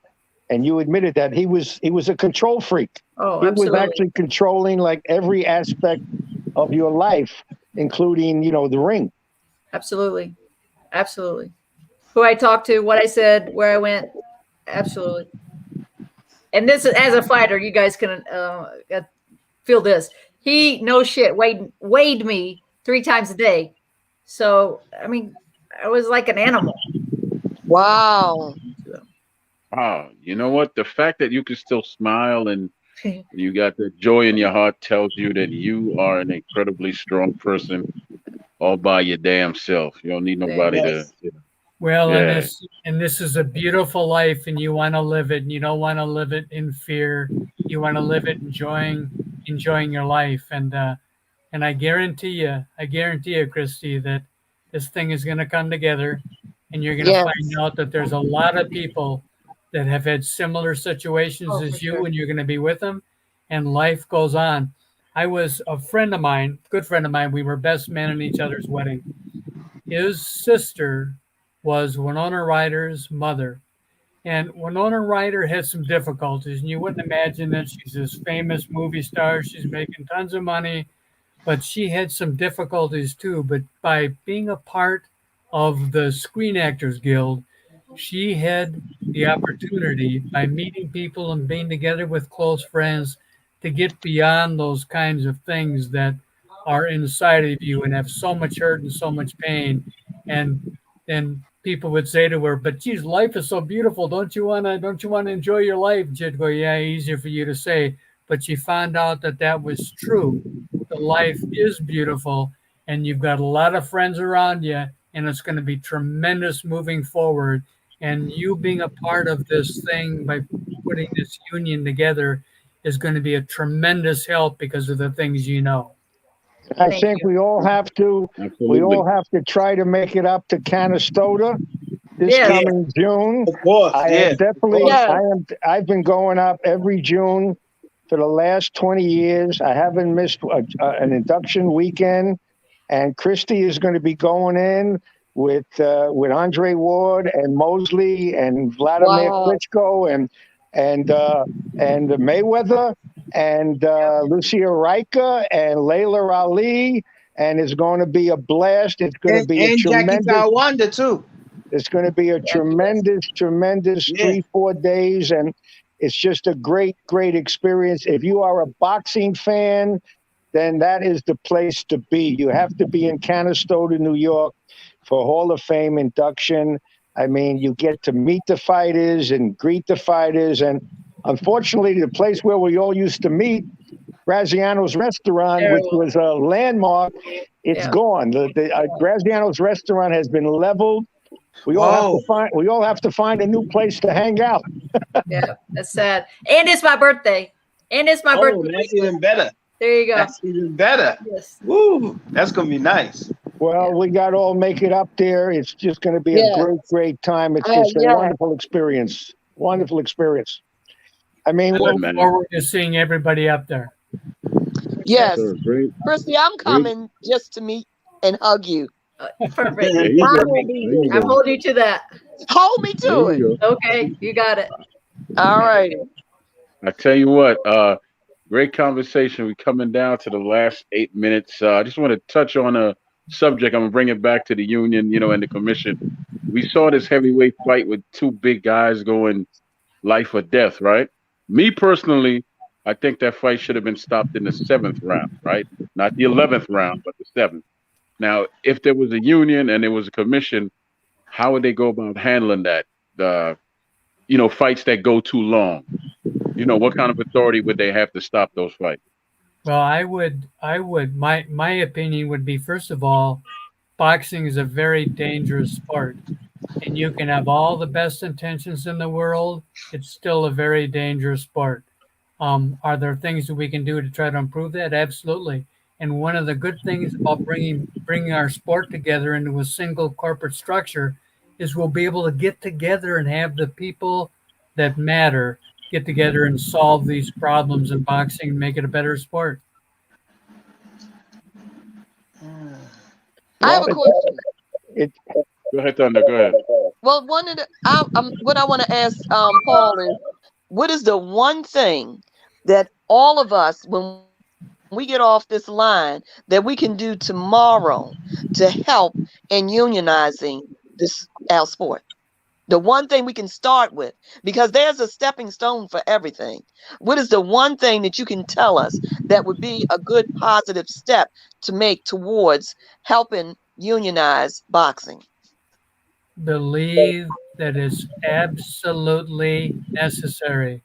and you admitted that he was a control freak. Oh, He was absolutely. actually controlling like every aspect of your life, including the ring. Absolutely. Absolutely. Who I talked to, what I said, where I went. Absolutely. And this, as a fighter, you guys can feel this. He no shit weighed me 3 times a day. So I mean, I was like an animal. Wow. Ah, you know what? The fact that you can still smile and you got the joy in your heart tells you that you are an incredibly strong person all by your damn self. You don't need nobody to. Yes. well, Yeah. and this is a beautiful life, and you want to live it, and you don't want to live it in fear. You want to live it enjoying your life, and I guarantee you, Christy, that this thing is going to come together, and you're going to find Yes. out that there's a lot of people that have had similar situations Oh, for as you, sure. and you're going to be with them, and life goes on. I was a friend of mine, good friend of mine. We were best men in each other's wedding. His sister was Winona Ryder's mother. And Winona Ryder had some difficulties, and you wouldn't imagine that she's this famous movie star. She's making tons of money, but she had some difficulties too. But by being a part of the Screen Actors Guild, she had the opportunity by meeting people and being together with close friends to get beyond those kinds of things that are inside of you and have so much hurt and so much pain. And then people would say to her, "But geez, life is so beautiful. Don't you wanna enjoy your life?" And she'd go, "Yeah, easier for you to say." But she found out that that was true. The life is beautiful, and you've got a lot of friends around you, and it's going to be tremendous moving forward. And you being a part of this thing by putting this union together is going to be a tremendous help because of the things you know. I Thank think you. we all Absolutely. have to try to make it up to Canastota this Yes. Yeah, coming June. of course. I Yeah, am of course. definitely Yes. I've been going up every June for the last 20 years. I haven't missed an induction weekend, and Christy is going to be going in with Andre Ward and Mosley and Vladimir Wow. Klitschko and Mayweather and Lucia Rijka and Layla Ali, and it's going to be a blast. It's going to be a And Jackie tremendous. Tawanda too. It's going to be a Jackie, yes. tremendous Yeah. 3-4 days, and It's just a great, great experience. If you are a boxing fan, then that is the place to be. You have to be in Canastota, New York for Hall of Fame induction. I mean, you get to meet the fighters and greet the fighters. And unfortunately, the place where we all used to meet, Graziano's Restaurant, which was a landmark, it's gone. The Graziano's Restaurant has been leveled. We all have to find a new place to hang out. Yeah, that's sad. And it's my birthday. And it's my birthday. That's even better. There you go. That's even better. Yes. Woo! That's gonna be nice. Well, we got to all make it up there. It's just going to be a great, great time. It's a wonderful experience. Wonderful experience. I mean, I look forward to seeing everybody up there. Yes. Christy, I'm coming just to meet and hug you. Perfect. I'm holding you to that. Hold me to it. Okay, you got it. All right. I tell you what, great conversation. We're coming down to the last 8 minutes. I just want to touch on a subject. I'm gonna bring it back to the union, and the commission. We saw this heavyweight fight with two big guys going life or death, right? Me personally, I think that fight should have been stopped in the 7th round, right? Not the 11th round, but the 7th. Now, if there was a union and there was a commission, how would they go about handling that? Fights that go too long. What kind of authority would they have to stop those fights? Well, I would. My opinion would be, first of all, boxing is a very dangerous sport, and you can have all the best intentions in the world. It's still a very dangerous sport. Are there things that we can do to try to improve that? Absolutely. And one of the good things about bringing our sport together into a single corporate structure is we'll be able to get together and have the people that matter get together and solve these problems in boxing and make it a better sport. I have a question. Go ahead, Thunder. Go ahead. Well, what I want to ask Paul is, what is the one thing that all of us, when we get off this line, that we can do tomorrow to help in unionizing our sport? The one thing we can start with, because there's a stepping stone for everything. What is the one thing that you can tell us that would be a good positive step to make towards helping unionize boxing? Believe that it's absolutely necessary.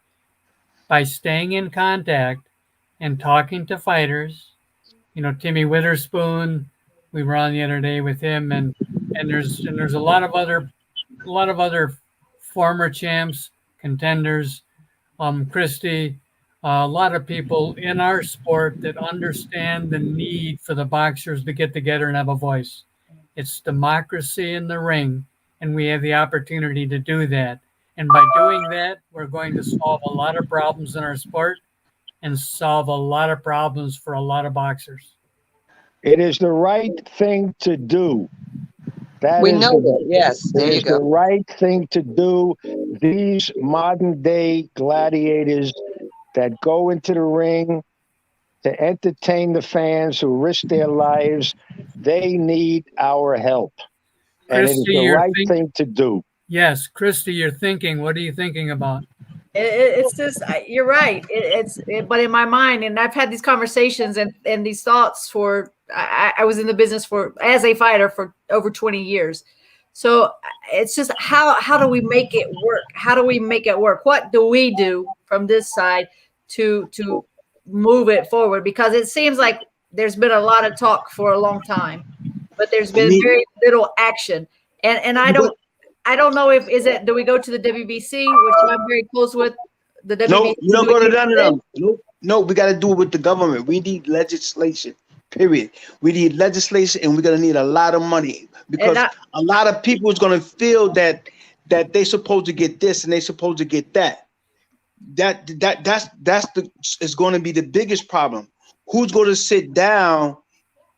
By staying in contact and talking to fighters, Timmy Witherspoon, we were on the other day with him, and there's a lot of other former champs, contenders, Christie, a lot of people in our sport that understand the need for the boxers to get together and have a voice. It's democracy in the ring, and we have the opportunity to do that. And by doing that, we're going to solve a lot of problems in our sport and solve a lot of problems for a lot of boxers. It is the right thing to do. We know that. Yes, there you go. The right thing to do. These modern day gladiators that go into the ring to entertain the fans who risk their lives, they need our help. And it is the right thing to do. Yes, Christy, you're thinking. What are you thinking about? It's just, you're right. But in my mind, and I've had these conversations and these thoughts I was in the business as a fighter for over 20 years. So it's just, how do we make it work? How do we make it work? What do we do from this side to move it forward? Because it seems like there's been a lot of talk for a long time, but there's been very little action. And I don't know do we go to the WBC, which I'm very close with the WBC? No, you don't go to none of them. No, we got to do it with the government. We need legislation, period. We need legislation, and we're going to need a lot of money, because a lot of people is going to feel that they're supposed to get this and they're supposed to get that. Is going to be the biggest problem. Who's going to sit down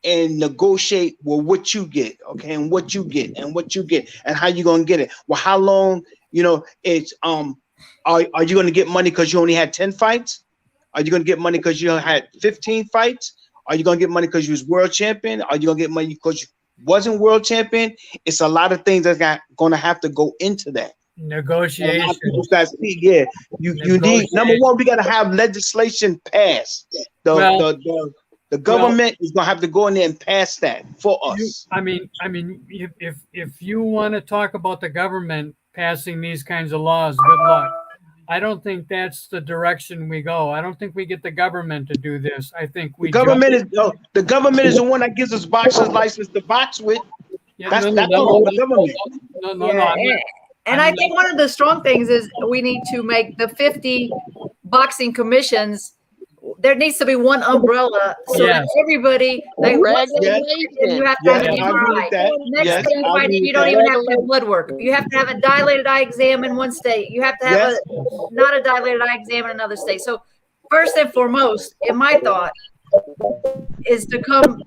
and negotiate what you get, okay, and what you get, and what you get, and how you gonna get it? Well, how long? It's are you gonna get money because you only had 10 fights? Are you gonna get money because you had 15 fights? Are you gonna get money because you was world champion? Are you gonna get money because you wasn't world champion? It's a lot of things that's gonna have to go into that. negotiation. A lot of people start speaking. Yeah, you need number one. We got to have legislation passed. The government is gonna have to go in there and pass that for us. I mean, if you want to talk about the government passing these kinds of laws, good luck. I don't think that's the direction we go. I don't think we get the government to do this. I think we the government is the one that gives us boxers license to box with. Yeah, that's no, from the government. And I think one of the strong things is we need to make the 50 boxing commissions. There needs to be one umbrella so that everybody, like, you have to have an MRI. Next state you fight, you don't even have to have blood work. You have to have a dilated eye exam in one state. You have to have not a dilated eye exam in another state. So first and foremost, in my thought, is to come.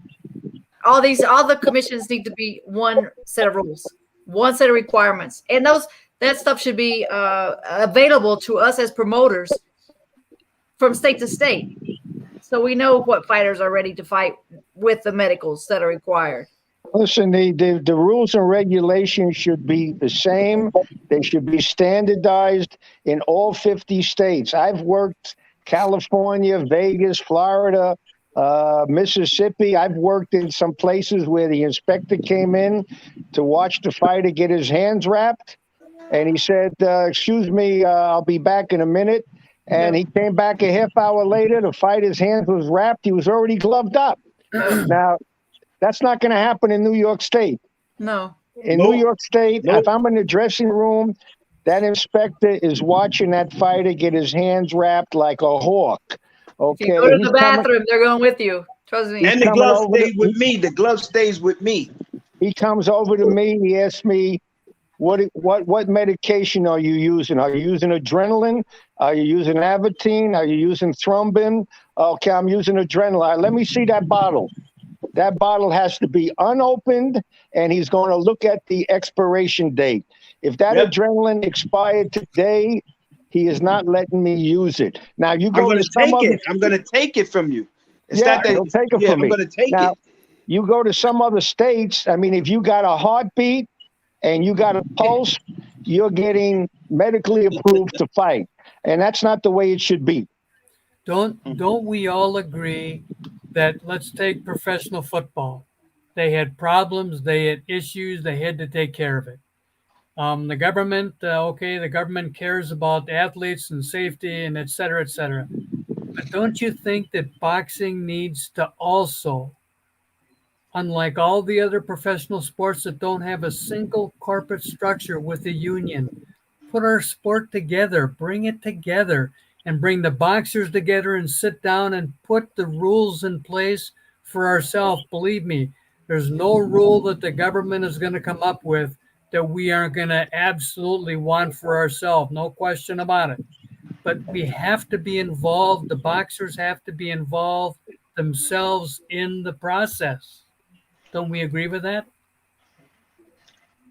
All the commissions need to be one set of rules, one set of requirements, and that stuff should be available to us as promoters from state to state, so we know what fighters are ready to fight with the medicals that are required. Listen, the rules and regulations should be the same. They should be standardized in all 50 states. I've worked California, Vegas, Florida, Mississippi. I've worked in some places where the inspector came in to watch the fighter get his hands wrapped, and he said, excuse me, I'll be back in a minute. And he came back a half hour later. The fighter's hands was wrapped. He was already gloved up. Now, that's not going to happen in New York State. No. In New York State, if I'm in the dressing room, that inspector is watching that fighter get his hands wrapped like a hawk. Okay. If you go to the bathroom, they're going with you. Trust me. And the glove stays with me. The glove stays with me. He comes over to me. He asks me, what medication are you using? Are you using adrenaline? Are you using Avitine? Are you using thrombin? Okay, I'm using adrenaline. Let me see that bottle. That bottle has to be unopened, and he's going to look at the expiration date. If that adrenaline expired today, he is not letting me use it. Now you go to some other. I'm going to take it from you. He'll take it from me. I'm going to take it. You go to some other states. I mean, if you got a heartbeat and you got a pulse, you're getting medically approved to fight. And that's not the way it should be. Don't we all agree that, let's take professional football. They had problems, they had issues, they had to take care of it. The government, the government cares about athletes and safety and et cetera, et cetera. But don't you think that boxing needs to also, unlike all the other professional sports that don't have a single corporate structure with a union, put our sport together, bring it together, and bring the boxers together and sit down and put the rules in place for ourselves. Believe me, there's no rule that the government is going to come up with that we aren't going to absolutely want for ourselves. No question about it. But we have to be involved. The boxers have to be involved themselves in the process. Don't we agree with that?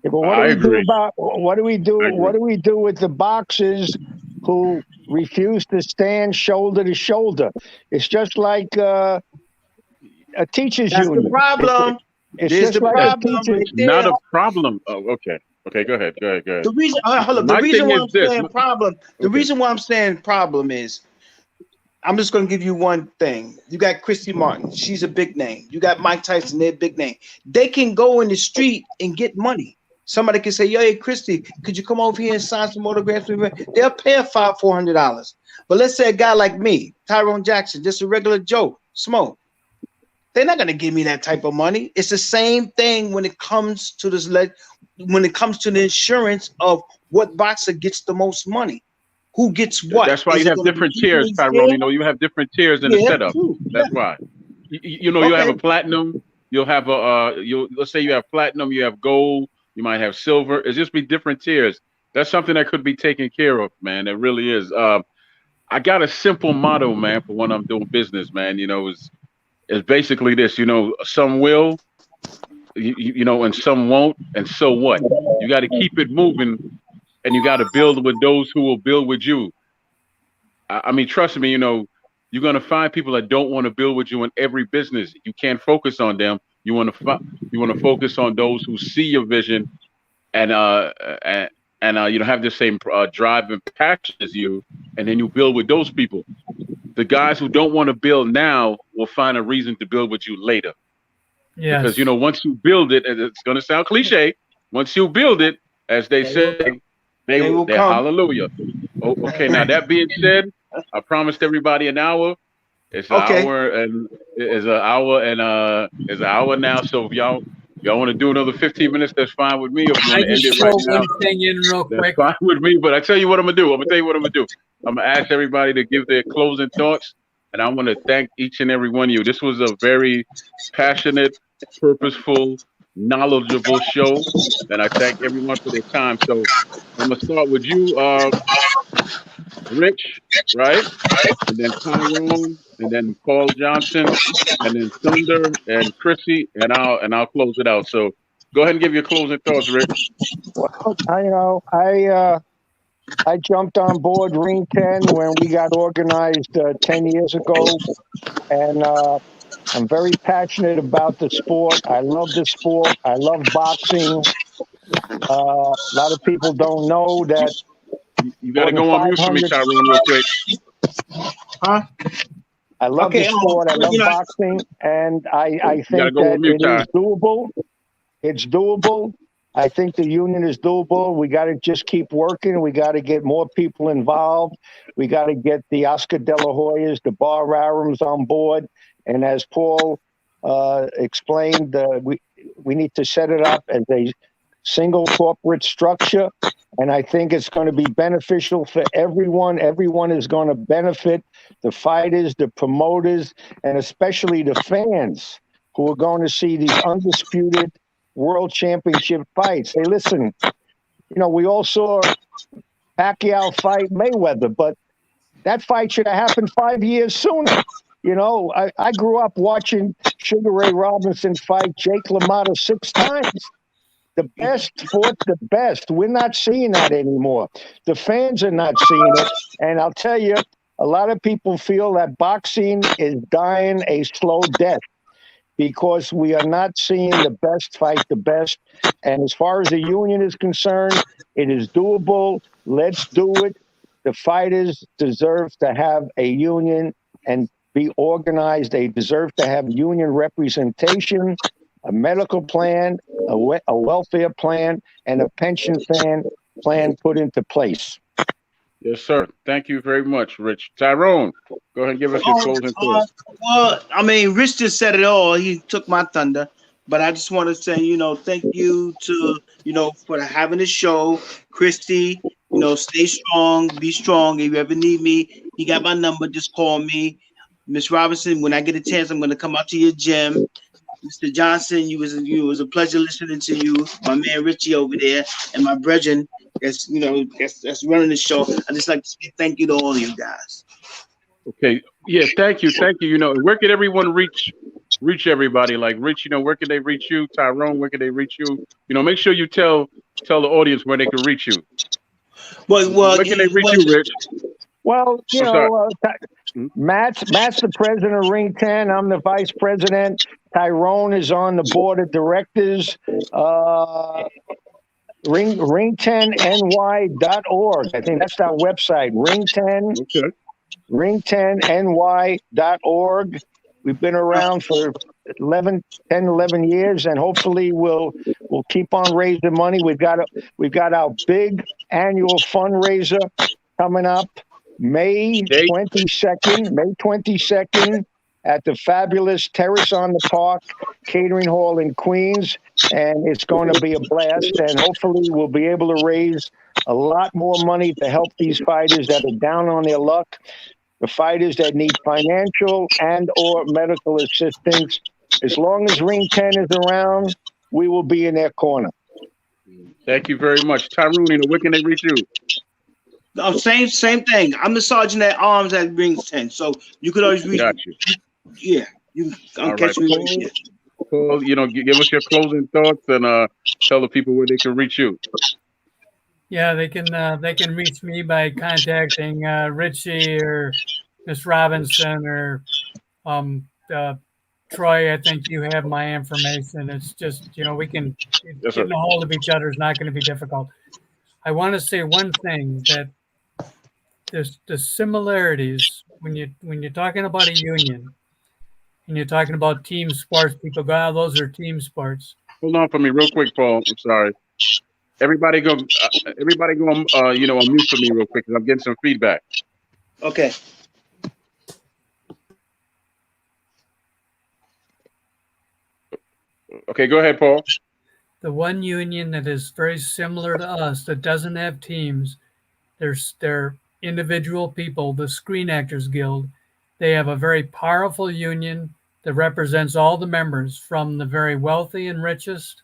Yeah, but what do we do with the boxers who refuse to stand shoulder to shoulder? It's just like a teachers union. That's the problem. It's just the like problem. Not a problem. Oh, okay. Okay, go ahead. The reason, the reason why I'm saying problem is, I'm just going to give you one thing. You got Christy Martin. She's a big name. You got Mike Tyson. They're a big name. They can go in the street and get money. Somebody can say, yo, hey, Christy, could you come over here and sign some autographs? They'll pay $400. But let's say a guy like me, Tyrone Jackson, just a regular Joe, Smo. They're not going to give me that type of money. It's the same thing when it comes to this. When it comes to the insurance of what boxer gets the most money. Who gets what? That's why you have different tiers, Tyrone. You know, you have different tiers in the setup. That's why. You have a platinum. You'll have let's say you have platinum. You have gold. You might have silver. It's just be different tiers. That's something that could be taken care of, man. It really is. I got a simple motto, man, for when I'm doing business, man. You know, it's basically this. You know, some will, and some won't, and so what? You got to keep it moving. And you got to build with those who will build with you. I mean, trust me, you're going to find people that don't want to build with you in every business. You can't focus on them. You want to focus on those who see your vision and and you don't have the same drive and passion as you, and then you build with those people. The guys who don't want to build now will find a reason to build with you later. Yes. Because once you build it, and it's going to sound cliche, once you build it, as they say, they will come. hallelujah. Oh, okay. Now that being said, I promised everybody an hour. It's an Okay. hour and it's an hour now. So if y'all want to do another 15 minutes, that's fine with me. If you want I to end just it throw right now, one thing in real that's quick. fine with me. But I tell you what I'm gonna do. I'm gonna tell you what I'm gonna do. I'm gonna ask everybody to give their closing thoughts, and I want to thank each and every one of you. This was a very passionate, purposeful, knowledgeable show, and I thank everyone for their time. So I'm gonna start with you, Rich, right? And then Tyrone, and then Paul Johnson, and then Thunder and Chrissy, and I'll close it out. So go ahead and give your closing thoughts, Rich. Well, I jumped on board Ring 10 when we got organized 10 years ago, and I'm very passionate about the sport. I love the sport. I love boxing. A lot of people don't know that You got more to than go on mute for me, 500. Tyrone, real quick. Huh? I love the sport. I love boxing, and I You got to think go that on mute, it Ty. is doable. It's doable. I think the union is doable. We got to just keep working. We got to get more people involved. We got to get the Oscar De La Hoyas, the Bar Arams on board. And as Paul explained, we need to set it up as a single corporate structure. And I think it's going to be beneficial for everyone. Everyone is going to benefit, the fighters, the promoters, and especially the fans who are going to see these undisputed world championship fights. Hey, listen, we all saw Pacquiao fight Mayweather, but that fight should have happened 5 years sooner. I grew up watching Sugar Ray Robinson fight Jake LaMotta 6 times. The best fought the best. We're not seeing that anymore. The fans are not seeing it. And I'll tell you, a lot of people feel that boxing is dying a slow death, because we are not seeing the best fight the best. And as far as the union is concerned, it is doable. Let's do it. The fighters deserve to have a union and be organized. They deserve to have union representation, a medical plan, a welfare plan, and a pension plan put into place. Yes, sir. Thank you very much, Rich. Tyrone, go ahead and give us your closing thoughts. Well, I mean, Rich just said it all. He took my thunder. But I just want to say, thank you to, for having the show. Christy, stay strong, be strong. If you ever need me, you got my number. Just call me. Miss Robinson, when I get a chance, I'm going to come out to your gym. Mr. Johnson, it was a pleasure listening to you. My man Richie over there, and my brethren that's running the show. I just like to say thank you to all of you guys. Okay. Yeah, thank you. Where can everyone reach everybody? Like Rich, where can they reach you? Tyrone, where can they reach you? Make sure you tell the audience where they can reach you. Well, where can they reach you, Rich? Well, Matt's the president of Ring 10. I'm the vice president. Tyrone is on the board of directors. Ring10ny.org. I think that's our website. Ring10ny.org. We've been around for 11 years, and hopefully we'll keep on raising money. We've got our big annual fundraiser coming up May 22nd at the fabulous Terrace on the Park Catering Hall in Queens, and it's going to be a blast. And hopefully we'll be able to raise a lot more money to help these fighters that are down on their luck, the fighters that need financial and or medical assistance. As long as Ring 10 is around, we will be in their corner. Thank you very much. Tyrone, where can they reach you? Same thing. I'm the sergeant at arms at Ring 10, so you could always reach me. Yeah, you can catch me right here. Paul, give us your closing thoughts and tell the people where they can reach you. Yeah, they can reach me by contacting Richie or Miss Robinson or Troy. I think you have my information. It's just we can get a hold of each other is not going to be difficult. I want to say one thing, that there's the similarities when you're talking about a union and you're talking about team sports. People go, "Oh, those are team sports." Hold on for me, real quick, Paul. I'm sorry. Everybody go, on mute for me, real quick, because I'm getting some feedback. Okay. Okay, go ahead, Paul. The one union that is very similar to us that doesn't have teams, they're individual people, the Screen Actors Guild. They have a very powerful union that represents all the members, from the very wealthy and richest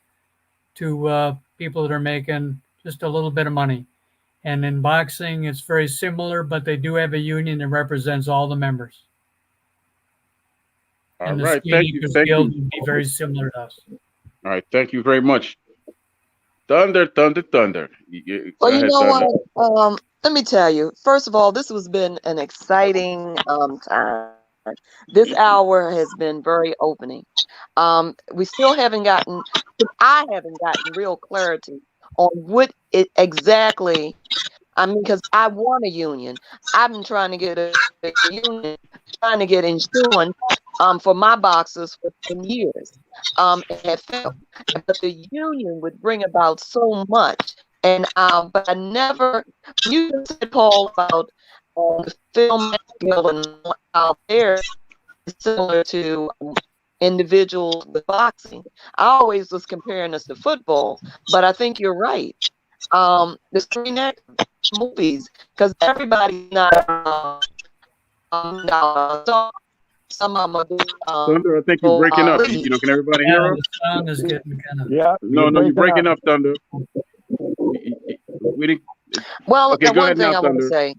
to people that are making just a little bit of money. And in boxing, it's very similar, but they do have a union that represents all the members. All And the right, Screen thank you, Actors thank Guild you. would be very similar to us. All right, thank you very much. Thunder, thunder, thunder. Go Well, you ahead, know Thunder. what? Let me tell you. First of all, this has been an exciting time. This hour has been very opening. We still haven't gotten. I haven't gotten real clarity on what it exactly. I mean, because I want a union. I've been trying to get a union, trying to get insurance for my boxers for 10 years. And it failed. But the union would bring about so much. And but I never, you said, Paul, about the film guild and out there is similar to individuals with boxing. I always was comparing us to football, but I think you're right. The Screen Actors movies, because everybody's not some of them Thunder, I think you're breaking up. leave. Can everybody Yeah, hear us? the sound is getting kind of. Yeah. No, you're breaking up, Thunder. We didn't. Well, Okay, the go one ahead now, thing I want to Thunder. say,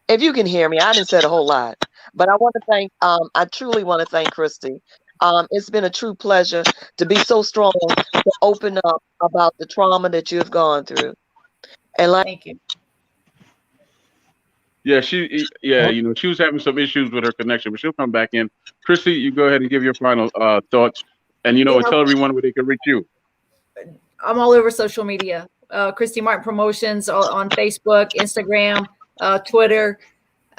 if you can hear me, I didn't said a whole lot, but I want to thank. I truly want to thank Christy. It's been a true pleasure to be so strong to open up about the trauma that you have gone through, and like. Thank you. Yeah, she was having some issues with her connection, but she'll come back in. Chrissy, you go ahead and give your final thoughts, and and tell everyone where they can reach you. I'm all over social media. Christy Martin Promotions on Facebook, Instagram, Twitter.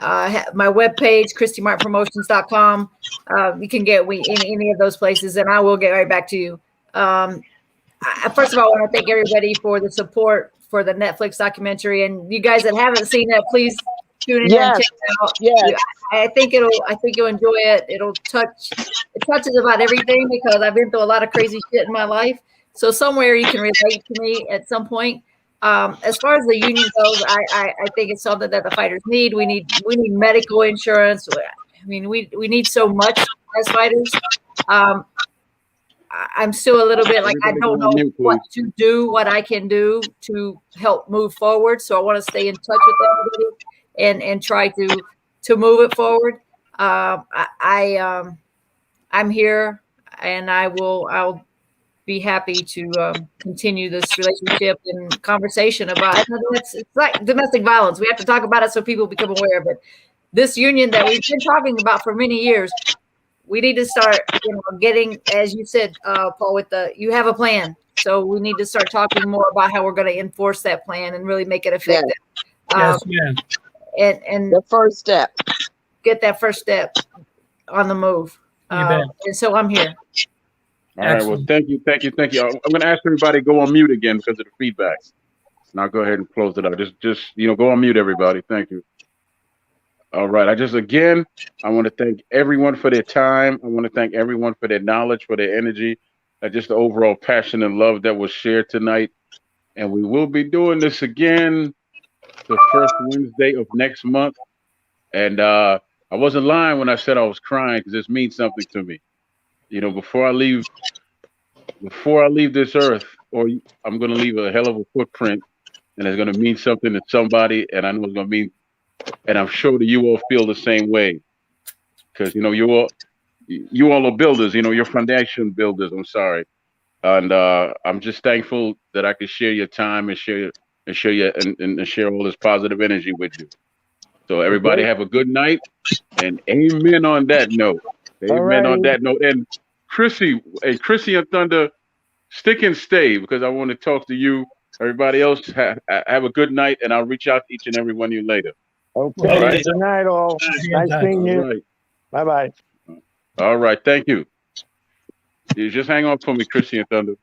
My webpage, ChristyMartinPromotions.com. You can get me in any of those places, and I will get right back to you. First of all, I want to thank everybody for the support for the Netflix documentary, and you guys that haven't seen it, please tune in and check it out. Yes. I think you'll enjoy it. It touches about everything, because I've been through a lot of crazy shit in my life. So somewhere you can relate to me at some point. As far as the union goes, I think it's something that the fighters need. We need medical insurance. I mean, we need so much as fighters. I'm still a little bit like, I don't know what to do, what I can do to help move forward. So I want to stay in touch with everybody and try to move it forward. I'm here, and I'll be happy to continue this relationship and conversation about it. It's like domestic violence. We have to talk about it so people become aware. But this union that we've been talking about for many years, we need to start, getting, as you said, Paul, you have a plan. So we need to start talking more about how we're going to enforce that plan and really make it effective. Yes, ma'am. And the first step. Get that first step on the move. And so I'm here. All right. Well, thank you. I'm going to ask everybody to go on mute again because of the feedback. Now go ahead and close it out. Just go on mute, everybody. Thank you. All right. I want to thank everyone for their time. I want to thank everyone for their knowledge, for their energy, just the overall passion and love that was shared tonight. And we will be doing this again the first Wednesday of next month. And I wasn't lying when I said I was crying, because this means something to me. Before I leave this earth, or I'm going to leave a hell of a footprint, and it's going to mean something to somebody. And I know it's going to mean, and I'm sure that you all feel the same way, because you all are builders. You're foundation builders. I'm sorry, and I'm just thankful that I could share your time and share all this positive energy with you. So everybody have a good night, and amen on that note. Amen on that note. And Chrissy and Thunder, stick and stay, because I want to talk to you Everybody else, have a good night, and I'll reach out to each and every one of you later. Okay. Well, right. Good night, all. be in Nice touch. seeing All you. right. Bye bye. All right. Thank you. You just hang on for me, Chrissy and Thunder.